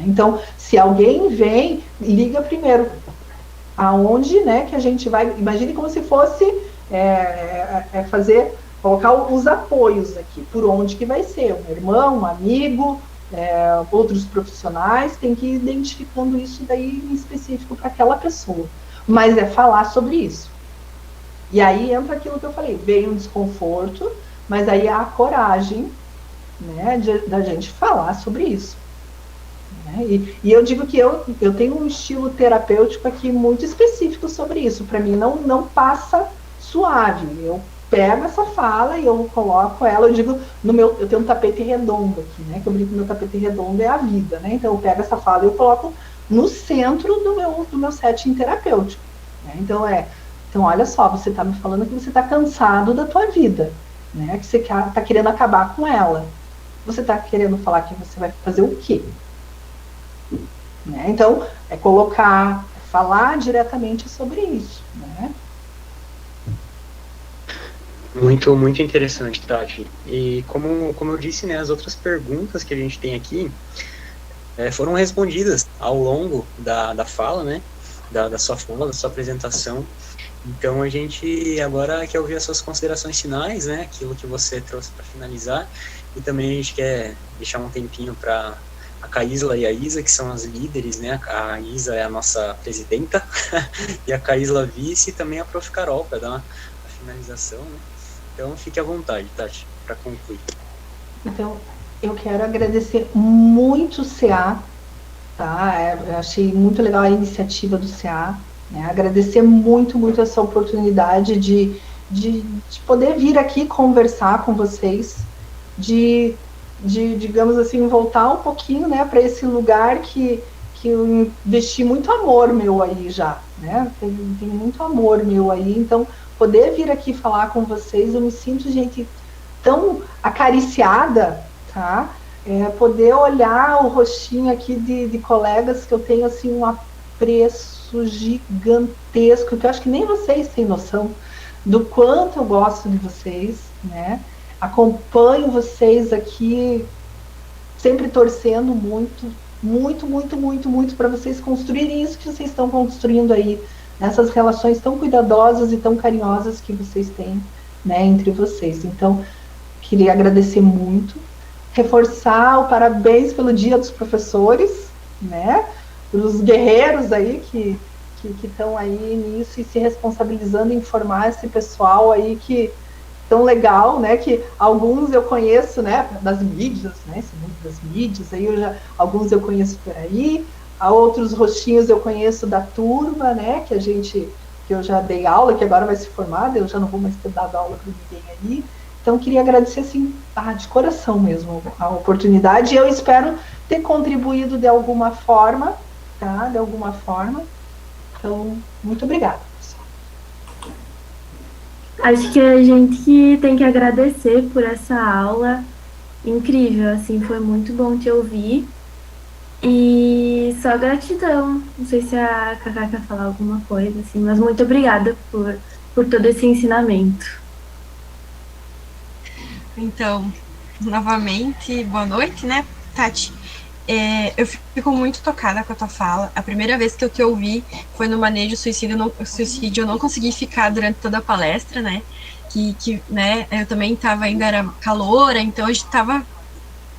Então, se alguém vem, liga primeiro aonde, né, que a gente vai, imagine como se fosse colocar os apoios aqui, por onde que vai ser, um irmão, um amigo, outros profissionais, tem que ir identificando isso daí em específico para aquela pessoa. Mas é falar sobre isso. E aí entra aquilo que eu falei, vem um desconforto, mas aí há a coragem, né, da gente falar sobre isso. Né? E eu digo que eu tenho um estilo terapêutico aqui muito específico sobre isso. Para mim não passa suave. Eu pego essa fala e eu coloco ela, eu digo, eu tenho um tapete redondo aqui, né? Que eu brinco que meu tapete redondo é a vida, né? Então eu pego essa fala e eu coloco no centro do meu setting terapêutico. Né? Então olha só, você está me falando que você está cansado da tua vida, né? Que você está querendo acabar com ela. Você está querendo falar que você vai fazer o quê? Né? Então, falar diretamente sobre isso, né? Muito, muito interessante, Tati. E como eu disse, né, as outras perguntas que a gente tem aqui foram respondidas ao longo da fala, né, da sua fala, da sua apresentação. Então a gente agora quer ouvir as suas considerações finais, né, aquilo que você trouxe para finalizar. E também a gente quer deixar um tempinho para a Caísla e a Isa, que são as líderes, né, a Isa é a nossa presidenta, e a Caísla vice, e também a Prof. Carol, para dar a finalização, né. Então, fique à vontade, Tati, para concluir. Então, eu quero agradecer muito o CA, tá? Eu achei muito legal a iniciativa do CA, né? Agradecer muito, muito essa oportunidade de poder vir aqui conversar com vocês, digamos assim, voltar um pouquinho, né, para esse lugar que eu investi muito amor meu aí já, né? Tem muito amor meu aí, então poder vir aqui falar com vocês, eu me sinto, gente, tão acariciada, tá? Poder olhar o rostinho aqui de colegas que eu tenho, assim, um apreço gigantesco, que eu acho que nem vocês têm noção do quanto eu gosto de vocês, né? Acompanho vocês aqui, sempre torcendo muito, muito, muito, muito, muito para vocês construírem isso que vocês estão construindo aí, nessas relações tão cuidadosas e tão carinhosas que vocês têm, né, entre vocês. Então, queria agradecer muito, reforçar o parabéns pelo Dia dos Professores, né, os guerreiros aí que estão aí nisso e se responsabilizando em formar esse pessoal aí que tão legal, né, que alguns eu conheço, né, das mídias, né, esse mundo das mídias, aí alguns eu conheço por aí, outros rostinhos eu conheço da turma, né, que eu já dei aula, que agora vai se formar, eu já não vou mais ter dado aula para ninguém aí, então queria agradecer, assim, de coração mesmo a oportunidade, e eu espero ter contribuído de alguma forma, tá, de alguma forma, então, muito obrigada. Acho que a gente tem que agradecer por essa aula incrível, assim, foi muito bom te ouvir. E só gratidão. Não sei se a Cacá quer falar alguma coisa, assim, mas muito obrigada por todo esse ensinamento. Então, novamente, boa noite, né, Tati? Eu fico muito tocada com a tua fala. A primeira vez que eu te ouvi foi no manejo suicídio, eu não consegui ficar durante toda a palestra, né? Né, eu também ainda era caloura, então a gente estava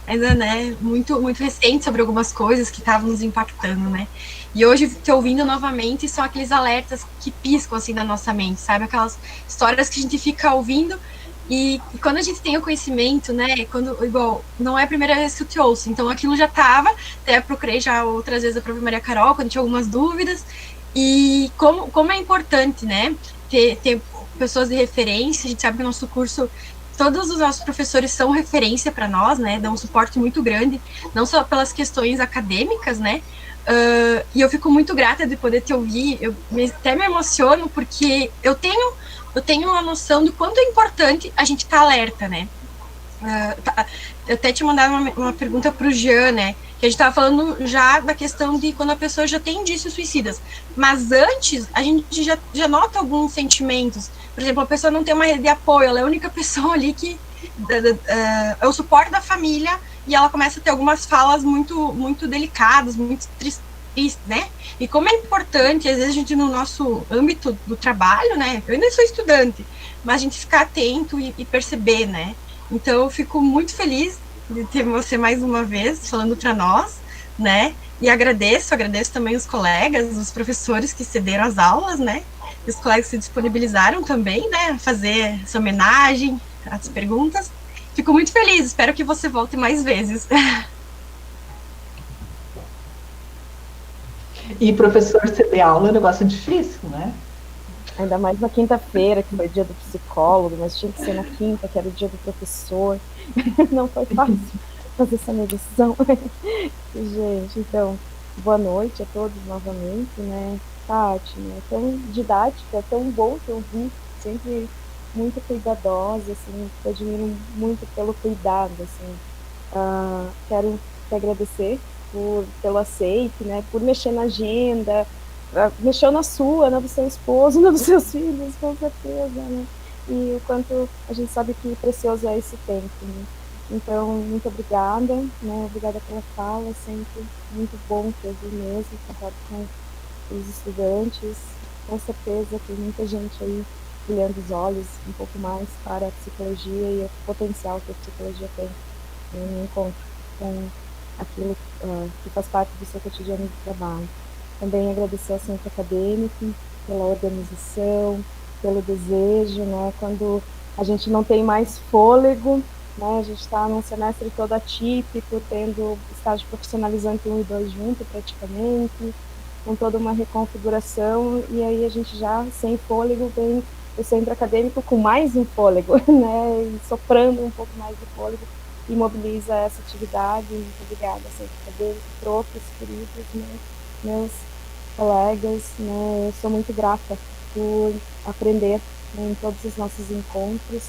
ainda, né, muito, muito recente sobre algumas coisas que estavam nos impactando, né? E hoje, te ouvindo novamente, são aqueles alertas que piscam, assim, na nossa mente, sabe? Aquelas histórias que a gente fica ouvindo e quando a gente tem o conhecimento, né, igual, não é a primeira vez que eu te ouço, então aquilo já estava, até procurei já outras vezes a própria Maria Carol, quando tinha algumas dúvidas, e como é importante, né, ter pessoas de referência. A gente sabe que o nosso curso, todos os nossos professores são referência para nós, né, dão um suporte muito grande, não só pelas questões acadêmicas, né, e eu fico muito grata de poder te ouvir, até me emociono, porque eu tenho a noção do quanto é importante a gente estar alerta, né? Eu até te mandar uma pergunta para o Jean, né? Que a gente estava falando já da questão de quando a pessoa já tem indícios suicidas. Mas antes, a gente já nota alguns sentimentos. Por exemplo, a pessoa não tem uma rede de apoio, ela é a única pessoa ali que é o suporte da família, e ela começa a ter algumas falas muito, muito delicadas, muito tristes, né? E como é importante, às vezes a gente no nosso âmbito do trabalho, né? Eu ainda sou estudante, mas a gente ficar atento e perceber, né? Então eu fico muito feliz de ter você mais uma vez falando para nós, né? E agradeço também os colegas, os professores que cederam as aulas, né? E os colegas que se disponibilizaram também, né? A fazer essa homenagem, as perguntas. Fico muito feliz, espero que você volte mais vezes. E professor ceder aula é um negócio difícil, né? Ainda mais na quinta-feira, que foi dia do psicólogo, mas tinha que ser na quinta, que era o dia do professor. Não foi fácil fazer essa medição. Gente, então, boa noite a todos novamente, né? Tati, né? Tão didática, tão bom te ouvir, sempre muito cuidadosa, assim, te admiro muito pelo cuidado, assim. Quero te agradecer pelo aceite, né? Por mexer na agenda, mexeu na sua, na do seu esposo, na dos seus filhos, com certeza, né? E o quanto a gente sabe que precioso é esse tempo, né? Então, muito obrigada, né? Obrigada pela fala, sempre muito bom te ouvir mesmo, contato com os estudantes. Com certeza tem muita gente aí brilhando os olhos um pouco mais para a psicologia e o potencial que a psicologia tem no encontro com aquilo que faz parte do seu cotidiano de trabalho. Também agradecer ao centro acadêmico pela organização, pelo desejo, né? Quando a gente não tem mais fôlego, né? A gente está num semestre todo atípico, tendo estágio profissionalizante 1 e 2 junto praticamente, com toda uma reconfiguração, e aí a gente já sem fôlego vem o centro acadêmico com mais um fôlego, né? E soprando um pouco mais de fôlego e mobiliza essa atividade. Muito obrigada, sempre profs, queridos, né, meus colegas, né, eu sou muito grata por aprender, né, em todos os nossos encontros.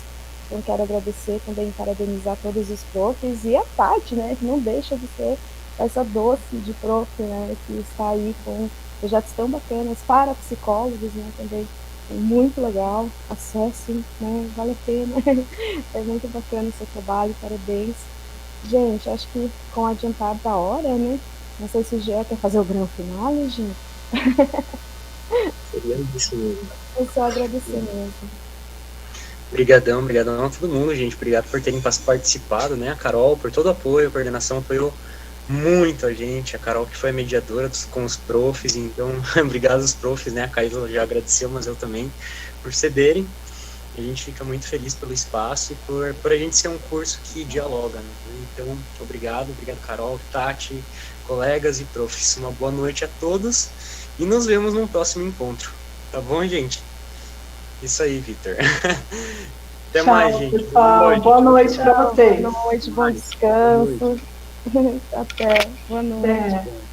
Então quero agradecer também, parabenizar todos os profs e a Tati, né, que não deixa de ser essa doce de prof, né, que está aí com projetos tão bacanas para psicólogos, né, também. É muito legal, acessem, né, vale a pena. É muito bacana o seu trabalho, parabéns. Gente, acho que com o adiantar da hora, né, não sei se o Gê quer fazer o grande final, gente. Seria isso mesmo. Eu só agradecer mesmo. Obrigadão a todo mundo, gente. Obrigado por terem participado, né? A Carol, por todo o apoio, a coordenação apoiou muito a gente. A Carol que foi a mediadora com os profs, então, obrigado aos profs, né? A Caíla já agradeceu, mas eu também, por cederem. A gente fica muito feliz pelo espaço e por a gente ser um curso que dialoga, né? Então, obrigado Carol, Tati, colegas e profs. Uma boa noite a todos e nos vemos no próximo encontro. Tá bom, gente? Isso aí, Vitor. Até Tchau, mais, gente. Pessoal. Boa noite para vocês. Boa noite, bom descanso. Até. Boa noite. É.